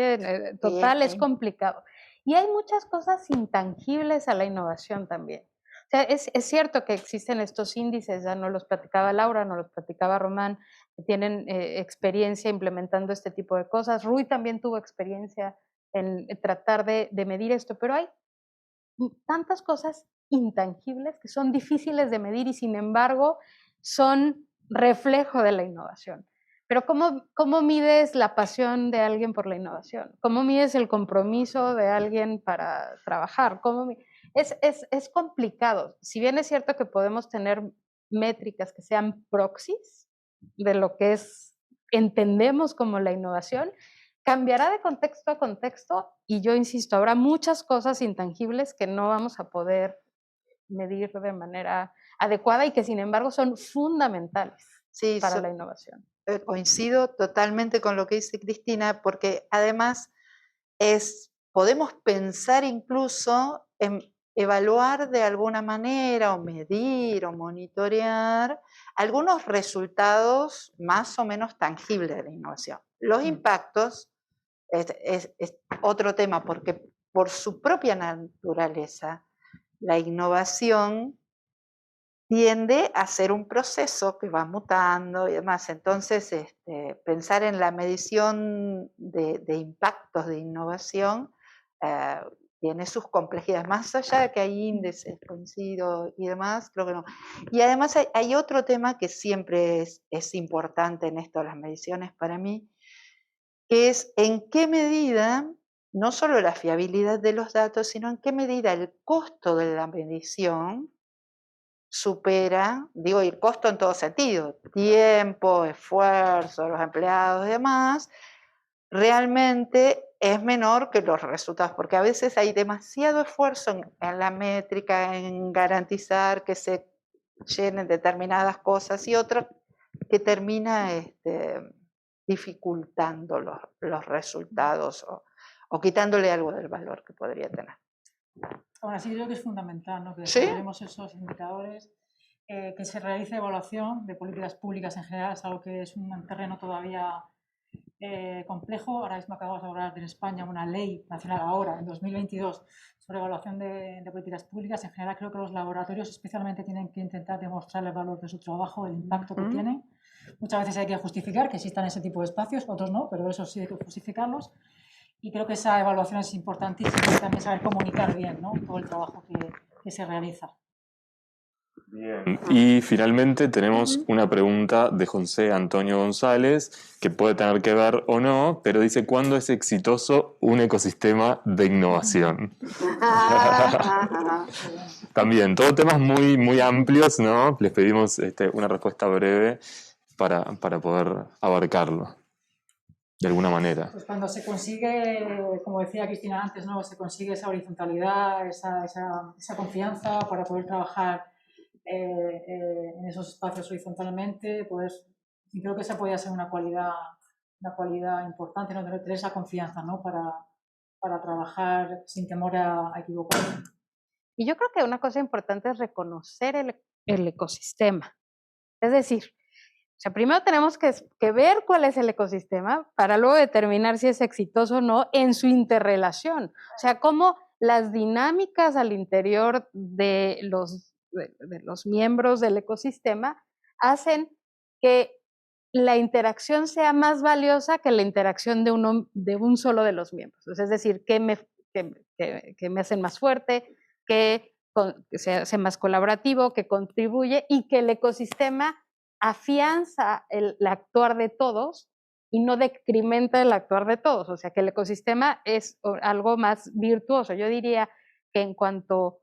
total es complicado. Y hay muchas cosas intangibles a la innovación también. O sea, es cierto que existen estos índices, ya nos los platicaba Laura, nos los platicaba Román, que tienen experiencia implementando este tipo de cosas. Rui también tuvo experiencia en tratar de medir esto, pero hay tantas cosas intangibles que son difíciles de medir y sin embargo son reflejo de la innovación. Pero ¿cómo mides la pasión de alguien por la innovación? ¿Cómo mides el compromiso de alguien para trabajar? Es complicado. Si bien es cierto que podemos tener métricas que sean proxies de lo que entendemos como la innovación, cambiará de contexto a contexto y yo insisto, habrá muchas cosas intangibles que no vamos a poder medir de manera adecuada y que sin embargo son fundamentales. Sí, para la innovación. coincido totalmente con lo que dice Cristina, porque además podemos pensar incluso en evaluar de alguna manera o medir o monitorear algunos resultados más o menos tangibles de la innovación. Los impactos es otro tema, porque por su propia naturaleza la innovación tiende a ser un proceso que va mutando y demás. Entonces, pensar en la medición de impactos de innovación tiene sus complejidades. Más allá de que hay índices, coincido y demás, creo que no. Y además hay otro tema que siempre es importante en esto de las mediciones para mí, que es en qué medida, no solo la fiabilidad de los datos, sino en qué medida el costo de la medición supera, digo, el costo en todo sentido, tiempo, esfuerzo, los empleados y demás, realmente es menor que los resultados, porque a veces hay demasiado esfuerzo en la métrica, en garantizar que se llenen determinadas cosas y otras que termina dificultando los resultados o quitándole algo del valor que podría tener. Ahora sí, creo que es fundamental, ¿no?, que ¿Sí? desarrollemos esos indicadores, que se realice evaluación de políticas públicas en general, es algo que es un terreno todavía complejo. Ahora mismo acabamos de hablar en España una ley nacional ahora, en 2022, sobre evaluación de políticas públicas. En general creo que los laboratorios especialmente tienen que intentar demostrar el valor de su trabajo, el impacto que tienen. Muchas veces hay que justificar que existan ese tipo de espacios, otros no, pero eso sí hay que justificarlos. Y creo que esa evaluación es importantísima y también saber comunicar bien, ¿no?, todo el trabajo que se realiza. Bien. Y finalmente tenemos una pregunta de José Antonio González, que puede tener que ver o no, pero dice: ¿cuándo es exitoso un ecosistema de innovación? También, todos temas muy, muy amplios, ¿no? Les pedimos una respuesta breve para poder abarcarlo de alguna manera. Pues cuando se consigue, como decía Cristina antes, ¿no?, se consigue esa horizontalidad, esa confianza para poder trabajar en esos espacios horizontalmente, pues creo que esa podría ser una cualidad importante, ¿no?, tener esa confianza, ¿no?, para trabajar sin temor a equivocarse. Y yo creo que una cosa importante es reconocer el ecosistema. Es decir, o sea, primero tenemos que ver cuál es el ecosistema para luego determinar si es exitoso o no en su interrelación. O sea, cómo las dinámicas al interior de los miembros del ecosistema hacen que la interacción sea más valiosa que la interacción de un solo de los miembros. Es decir, que me hacen más fuerte, que se hace más colaborativo, que contribuye y que el ecosistema afianza el actuar de todos y no decrementa el actuar de todos. O sea, que el ecosistema es algo más virtuoso. Yo diría que en cuanto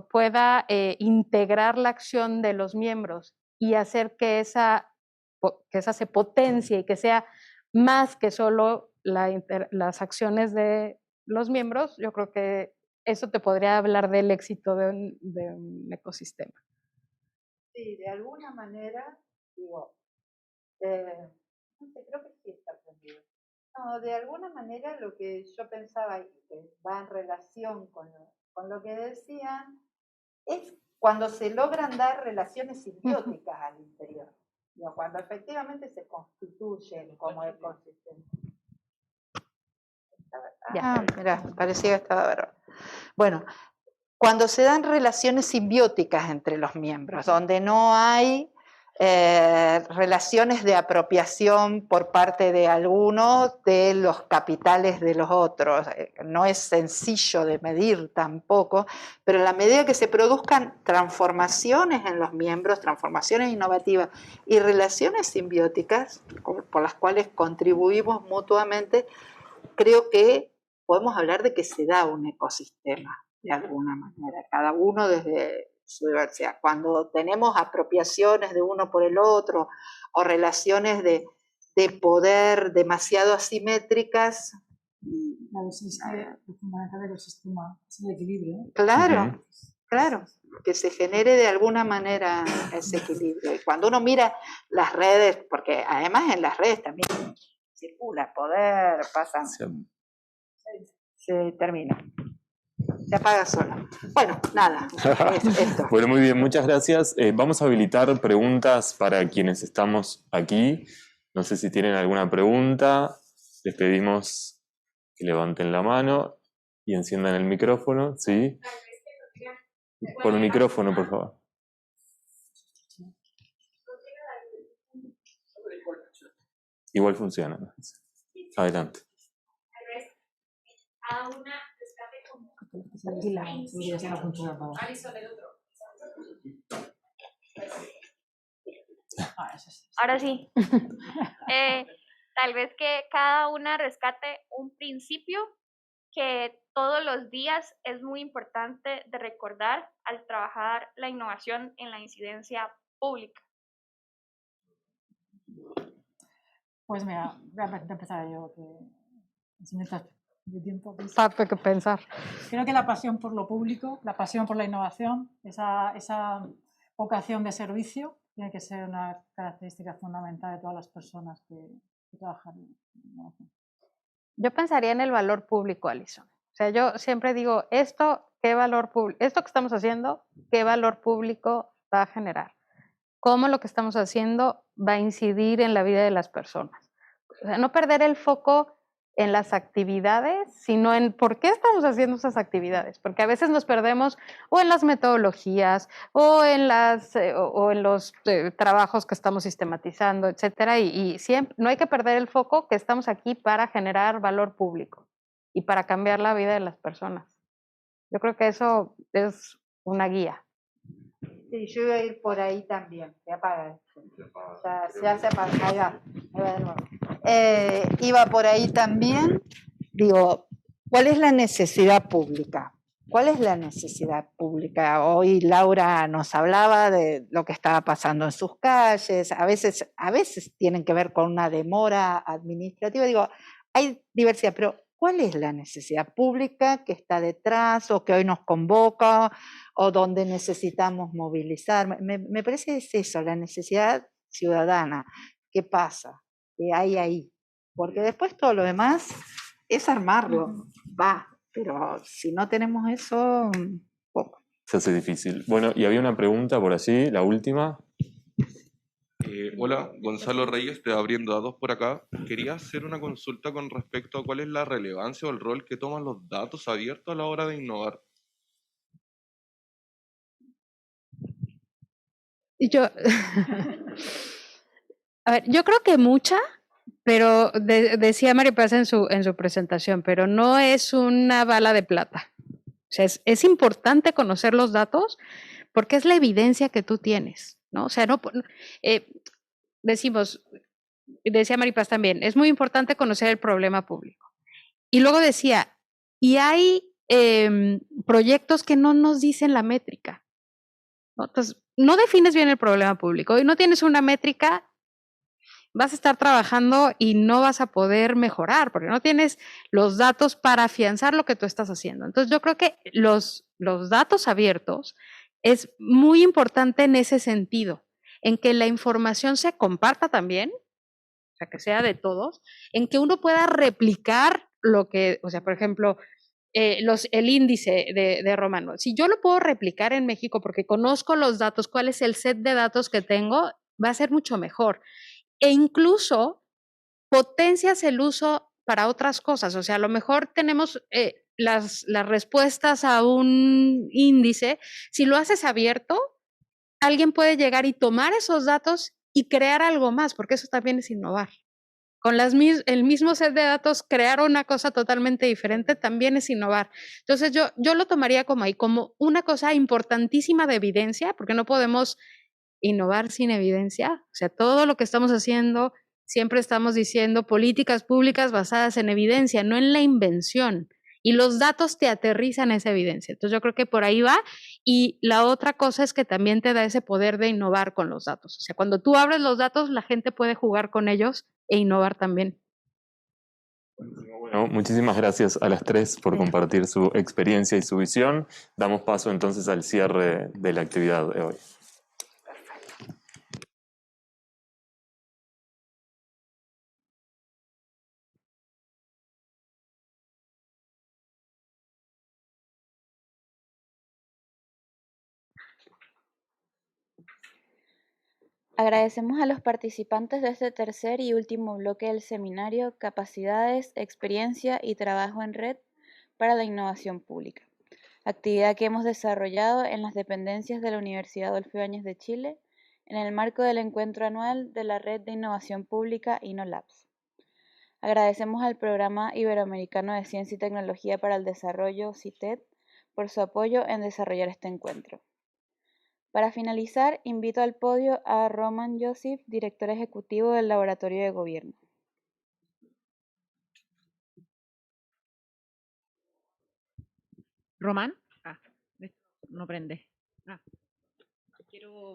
pueda integrar la acción de los miembros y hacer que esa se potencie y que sea más que solo las acciones de los miembros, yo creo que eso te podría hablar del éxito de un ecosistema. Sí, de alguna manera, digo, no sé, creo que sí está aprendido. No, de alguna manera lo que yo pensaba y que va en relación con lo que decían es cuando se logran dar relaciones simbióticas al interior, digo, cuando efectivamente se constituyen como ecosistema. Mirá, parecía que estaba verdad. Bueno, cuando se dan relaciones simbióticas entre los miembros, donde no hay relaciones de apropiación por parte de algunos de los capitales de los otros. No es sencillo de medir tampoco, pero en la medida que se produzcan transformaciones en los miembros, transformaciones innovativas y relaciones simbióticas por las cuales contribuimos mutuamente, creo que podemos hablar de que se da un ecosistema de alguna manera, cada uno desde su diversidad. Cuando tenemos apropiaciones de uno por el otro o relaciones de poder demasiado asimétricas. Claro, sí, es que lo fundamental del ecosistema es el equilibrio, ¿eh? Claro, claro. que se genere de alguna manera ese equilibrio. Y cuando uno mira las redes, porque además en las redes también circula poder, pasan... Se termina. Se apaga sola. Bueno, nada. Esto. Bueno, muy bien, muchas gracias. Vamos a habilitar preguntas para quienes estamos aquí. No sé si tienen alguna pregunta. Les pedimos que levanten la mano y enciendan el micrófono, ¿sí? Por un micrófono, por favor. Igual funciona. Adelante. Cada una rescate como Alison el otro. Ahora sí. Tal vez que cada una rescate un principio que todos los días es muy importante de recordar al trabajar la innovación en la incidencia pública. Pues mira, voy a empezar yo, que mientras de tiempo. Sabe que pensar. Creo que la pasión por lo público, la pasión por la innovación, esa vocación de servicio tiene que ser una característica fundamental de todas las personas que trabajan en innovación. Yo pensaría en el valor público, Alison. O sea, yo siempre digo, esto que estamos haciendo, ¿qué valor público va a generar? ¿Cómo lo que estamos haciendo va a incidir en la vida de las personas? O sea, no perder el foco en las actividades, sino en por qué estamos haciendo esas actividades, porque a veces nos perdemos o en las metodologías o en los trabajos que estamos sistematizando, etcétera, y siempre no hay que perder el foco que estamos aquí para generar valor público y para cambiar la vida de las personas. Yo creo que eso es una guía. Sí, yo iba a ir por ahí también. Se apaga. O sea, ya se apaga. Ahí va de nuevo. Iba por ahí también. Digo, ¿cuál es la necesidad pública? ¿Cuál es la necesidad pública? Hoy Laura nos hablaba de lo que estaba pasando en sus calles. A veces tienen que ver con una demora administrativa. Digo, hay diversidad, pero ¿cuál es la necesidad pública que está detrás o que hoy nos convoca o donde necesitamos movilizar? Me parece que es eso, la necesidad ciudadana. ¿Qué pasa? ¿Qué hay ahí? Porque después todo lo demás es armarlo, va, pero si no tenemos eso, poco. Se hace difícil. Bueno, y había una pregunta por allí, la última. Hola, Gonzalo Reyes de Abriendo Datos por acá. Quería hacer una consulta con respecto a cuál es la relevancia o el rol que toman los datos abiertos a la hora de innovar. A ver, yo creo que mucha, pero decía María Paz en su presentación, pero no es una bala de plata. O sea, es importante conocer los datos porque es la evidencia que tú tienes, ¿no? O sea, decía María Paz también, es muy importante conocer el problema público. Y luego decía, y hay proyectos que no nos dicen la métrica, ¿no? Entonces, no defines bien el problema público y no tienes una métrica, vas a estar trabajando y no vas a poder mejorar porque no tienes los datos para afianzar lo que tú estás haciendo. Entonces, yo creo que los datos abiertos es muy importante en ese sentido, en que la información se comparta también, o sea, que sea de todos, en que uno pueda replicar lo que, o sea, por ejemplo, el índice de Romano. Si yo lo puedo replicar en México porque conozco los datos, cuál es el set de datos que tengo, va a ser mucho mejor. E incluso potencias el uso para otras cosas. O sea, a lo mejor tenemos las respuestas a un índice. Si lo haces abierto, alguien puede llegar y tomar esos datos y crear algo más, porque eso también es innovar. Con el mismo set de datos, crear una cosa totalmente diferente también es innovar. Entonces yo lo tomaría como ahí, como una cosa importantísima de evidencia, porque no podemos innovar sin evidencia. O sea, todo lo que estamos haciendo, siempre estamos diciendo políticas públicas basadas en evidencia, no en la invención. Y los datos te aterrizan esa evidencia. Entonces yo creo que por ahí va. Y la otra cosa es que también te da ese poder de innovar con los datos. O sea, cuando tú abres los datos, la gente puede jugar con ellos e innovar también. Bueno, muchísimas gracias a las tres por compartir su experiencia y su visión. Damos paso entonces al cierre de la actividad de hoy. Agradecemos a los participantes de este tercer y último bloque del seminario Capacidades, Experiencia y Trabajo en Red para la Innovación Pública, actividad que hemos desarrollado en las dependencias de la Universidad Adolfo Ibáñez de Chile en el marco del encuentro anual de la Red de Innovación Pública InnoLabs. Agradecemos al Programa Iberoamericano de Ciencia y Tecnología para el Desarrollo, CITED, por su apoyo en desarrollar este encuentro. Para finalizar, invito al podio a Roman Joseph, director ejecutivo del Laboratorio de Gobierno. ¿Román? No prende. Quiero...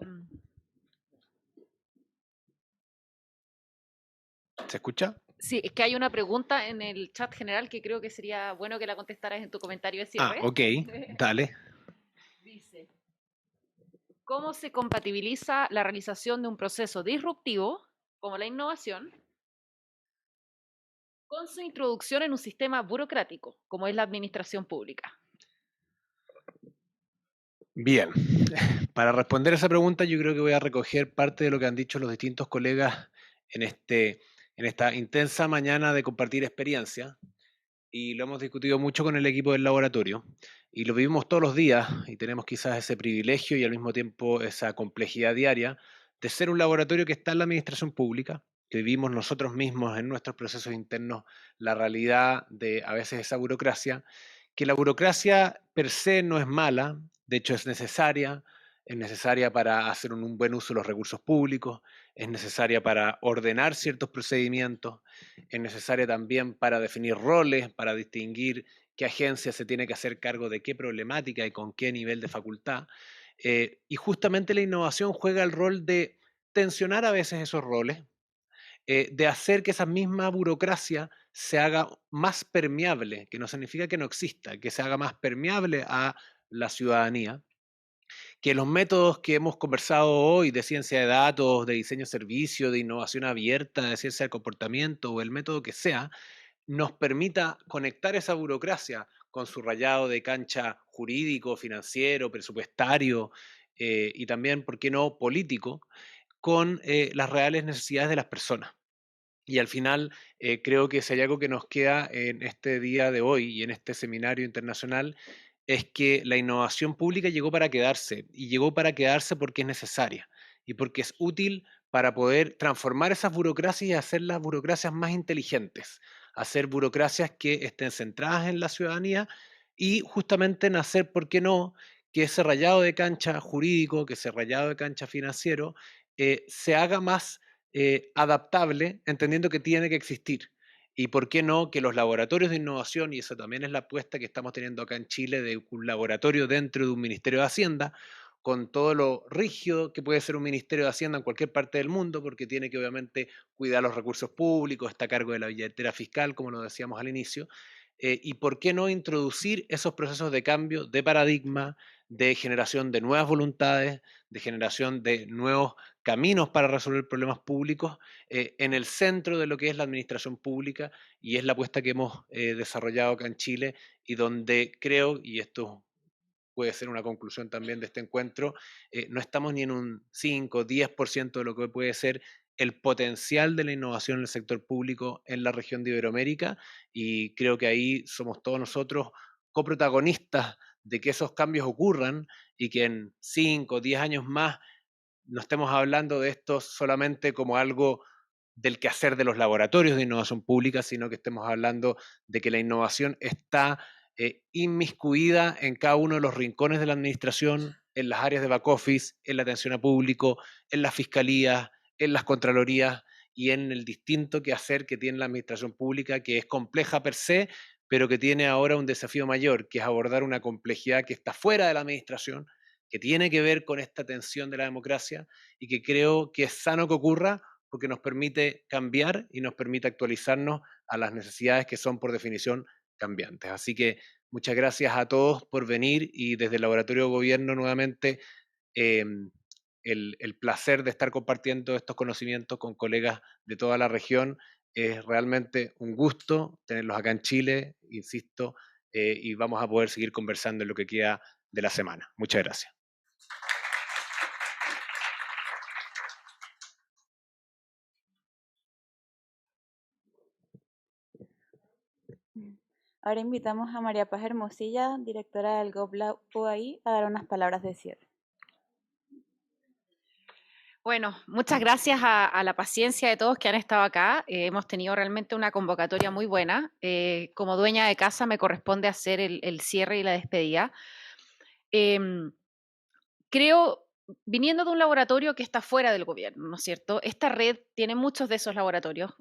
¿Se escucha? Sí, es que hay una pregunta en el chat general que creo que sería bueno que la contestaras en tu comentario de cierre. Ok, dale. Dice, ¿cómo se compatibiliza la realización de un proceso disruptivo, como la innovación, con su introducción en un sistema burocrático, como es la administración pública? Bien, para responder a esa pregunta yo creo que voy a recoger parte de lo que han dicho los distintos colegas en esta intensa mañana de compartir experiencia, y lo hemos discutido mucho con el equipo del laboratorio, y lo vivimos todos los días, y tenemos quizás ese privilegio y al mismo tiempo esa complejidad diaria de ser un laboratorio que está en la administración pública, que vivimos nosotros mismos en nuestros procesos internos la realidad de a veces esa burocracia, que la burocracia per se no es mala, de hecho es necesaria para hacer un buen uso de los recursos públicos, es necesaria para ordenar ciertos procedimientos, es necesaria también para definir roles, para distinguir qué agencia se tiene que hacer cargo de qué problemática y con qué nivel de facultad. Y justamente la innovación juega el rol de tensionar a veces esos roles, de hacer que esa misma burocracia se haga más permeable, que no significa que no exista, que se haga más permeable a la ciudadanía, que los métodos que hemos conversado hoy de ciencia de datos, de diseño de servicio, de innovación abierta, de ciencia del comportamiento o el método que sea, nos permita conectar esa burocracia con su rayado de cancha jurídico, financiero, presupuestario y también, ¿por qué no?, político, con las reales necesidades de las personas. Y al final, creo que si hay algo que nos queda en este día de hoy y en este seminario internacional, es que la innovación pública llegó para quedarse, y llegó para quedarse porque es necesaria y porque es útil para poder transformar esas burocracias y hacer las burocracias más inteligentes, hacer burocracias que estén centradas en la ciudadanía y justamente nacer, ¿por qué no?, que ese rayado de cancha jurídico, que ese rayado de cancha financiero se haga más adaptable, entendiendo que tiene que existir. Y por qué no que los laboratorios de innovación, y eso también es la apuesta que estamos teniendo acá en Chile, de un laboratorio dentro de un Ministerio de Hacienda, con todo lo rígido que puede ser un Ministerio de Hacienda en cualquier parte del mundo, porque tiene que obviamente cuidar los recursos públicos, está a cargo de la billetera fiscal, como lo decíamos al inicio, y por qué no introducir esos procesos de cambio, de paradigma, de generación de nuevas voluntades, de generación de nuevos caminos para resolver problemas públicos en el centro de lo que es la administración pública, y es la apuesta que hemos desarrollado acá en Chile, y donde creo, y esto puede ser una conclusión también de este encuentro, no estamos ni en un 5 o 10% de lo que puede ser el potencial de la innovación en el sector público en la región de Iberoamérica, y creo que ahí somos todos nosotros coprotagonistas de que esos cambios ocurran y que en 5 o 10 años más no estemos hablando de esto solamente como algo del quehacer de los laboratorios de innovación pública, sino que estemos hablando de que la innovación está inmiscuida en cada uno de los rincones de la administración, en las áreas de back office, en la atención a público, en las fiscalías, en las contralorías y en el distinto quehacer que tiene la administración pública, que es compleja per se, pero que tiene ahora un desafío mayor, que es abordar una complejidad que está fuera de la administración, que tiene que ver con esta tensión de la democracia y que creo que es sano que ocurra porque nos permite cambiar y nos permite actualizarnos a las necesidades que son por definición cambiantes. Así que muchas gracias a todos por venir y desde el Laboratorio de Gobierno nuevamente el placer de estar compartiendo estos conocimientos con colegas de toda la región. Es realmente un gusto tenerlos acá en Chile, insisto, y vamos a poder seguir conversando en lo que queda de la semana. Muchas gracias. Ahora invitamos a María Paz Hermosilla, directora del GovLab UAI, a dar unas palabras de cierre. Bueno, muchas gracias a la paciencia de todos que han estado acá. Hemos tenido realmente una convocatoria muy buena. Como dueña de casa me corresponde hacer el cierre y la despedida. Creo, viniendo de un laboratorio que está fuera del gobierno, ¿no es cierto? Esta red tiene muchos de esos laboratorios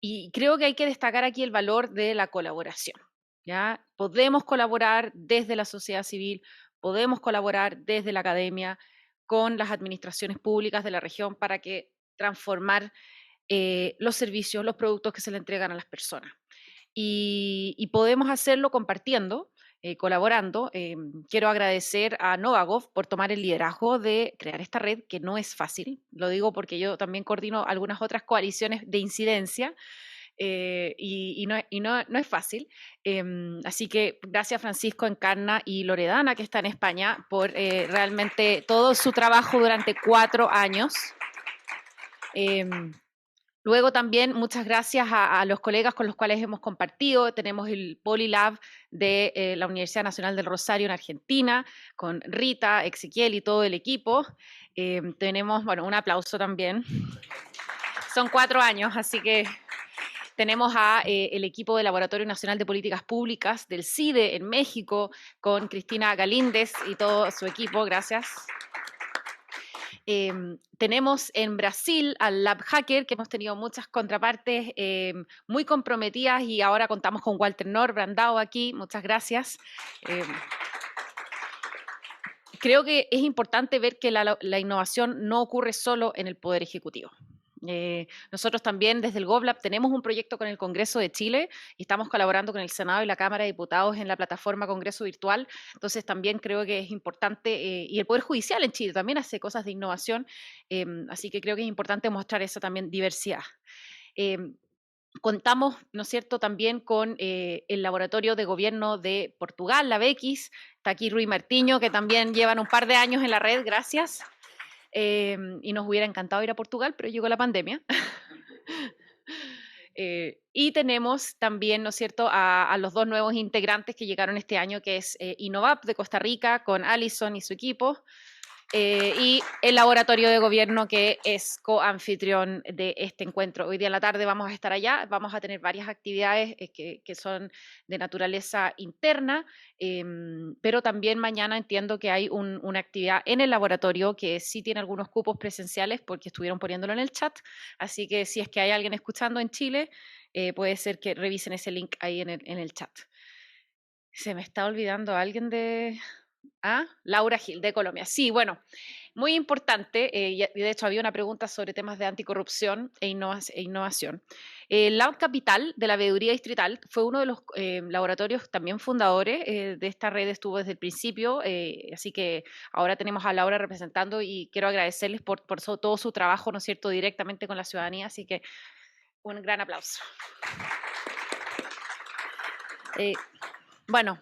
y creo que hay que destacar aquí el valor de la colaboración, ¿ya? Podemos colaborar desde la sociedad civil, podemos colaborar desde la academia con las administraciones públicas de la región para que transformar los servicios, los productos que se le entregan a las personas. Y podemos hacerlo compartiendo, colaborando. Quiero agradecer a Novagov por tomar el liderazgo de crear esta red, que no es fácil. Lo digo porque yo también coordino algunas otras coaliciones de incidencia y no es fácil. Así que gracias Francisco Encarna y Loredana, que está en España, por realmente todo su trabajo durante 4 años. Luego también muchas gracias a los colegas con los cuales hemos compartido. Tenemos el Polilab de la Universidad Nacional del Rosario en Argentina, con Rita, Ezequiel y todo el equipo. Tenemos, bueno, un aplauso también. Son 4 años, así que tenemos el equipo del Laboratorio Nacional de Políticas Públicas del CIDE en México, con Cristina Galíndez y todo su equipo. Gracias. Tenemos en Brasil al Lab Hacker, que hemos tenido muchas contrapartes muy comprometidas y ahora contamos con Walter Brandao aquí. Muchas gracias. Creo que es importante ver que la innovación no ocurre solo en el Poder Ejecutivo. Nosotros también desde el GovLab tenemos un proyecto con el Congreso de Chile y estamos colaborando con el Senado y la Cámara de Diputados en la plataforma Congreso Virtual. Entonces también creo que es importante, y el Poder Judicial en Chile también hace cosas de innovación, así que creo que es importante mostrar esa también diversidad. Contamos, ¿no es cierto?, también con el Laboratorio de Gobierno de Portugal, la BEX. Está aquí Rui Martiño, que también llevan un par de años en la red, gracias. Y nos hubiera encantado ir a Portugal, pero llegó la pandemia. Y tenemos también, ¿no es cierto?, a los 2 nuevos integrantes que llegaron este año, que es Innovap de Costa Rica, con Alison y su equipo, y el Laboratorio de Gobierno, que es coanfitrión de este encuentro. Hoy día en la tarde vamos a estar allá, vamos a tener varias actividades que son de naturaleza interna, pero también mañana entiendo que hay una actividad en el laboratorio que sí tiene algunos cupos presenciales porque estuvieron poniéndolo en el chat, así que si es que hay alguien escuchando en Chile, puede ser que revisen ese link ahí en el chat. Se me está olvidando alguien de... Laura Gil, de Colombia. Sí, bueno, muy importante, y de hecho había una pregunta sobre temas de anticorrupción e innovación. El Lab Capital de la Veeduría Distrital fue uno de los laboratorios también fundadores de esta red, estuvo desde el principio, así que ahora tenemos a Laura representando y quiero agradecerles por todo su trabajo, ¿no es cierto?, directamente con la ciudadanía, así que un gran aplauso. Bueno,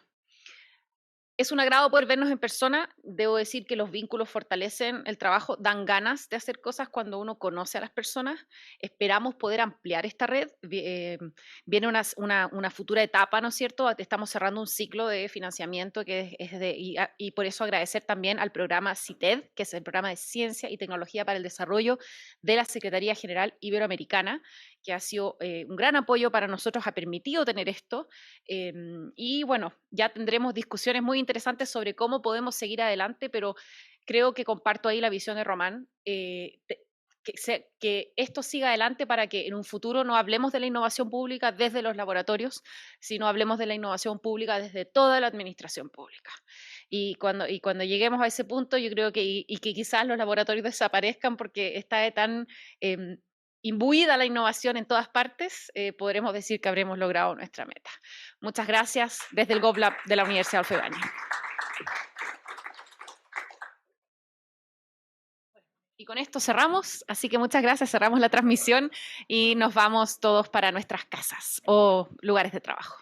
es un agrado poder vernos en persona. Debo decir que los vínculos fortalecen el trabajo, dan ganas de hacer cosas cuando uno conoce a las personas. Esperamos poder ampliar esta red. Viene una futura etapa, ¿no es cierto? Estamos cerrando un ciclo de financiamiento y por eso agradecer también al programa CITED, que es el programa de Ciencia y Tecnología para el Desarrollo de la Secretaría General Iberoamericana, que ha sido un gran apoyo para nosotros, ha permitido tener esto. Y bueno, ya tendremos discusiones muy interesantes sobre cómo podemos seguir adelante, pero creo que comparto ahí la visión de Román. que esto siga adelante para que en un futuro no hablemos de la innovación pública desde los laboratorios, sino hablemos de la innovación pública desde toda la administración pública. Y cuando lleguemos a ese punto, yo creo que quizás los laboratorios desaparezcan porque está tan imbuida la innovación en todas partes, podremos decir que habremos logrado nuestra meta. Muchas gracias desde el GovLab de la Universidad Adolfo Ibáñez. Y con esto cerramos, así que muchas gracias, cerramos la transmisión y nos vamos todos para nuestras casas o lugares de trabajo.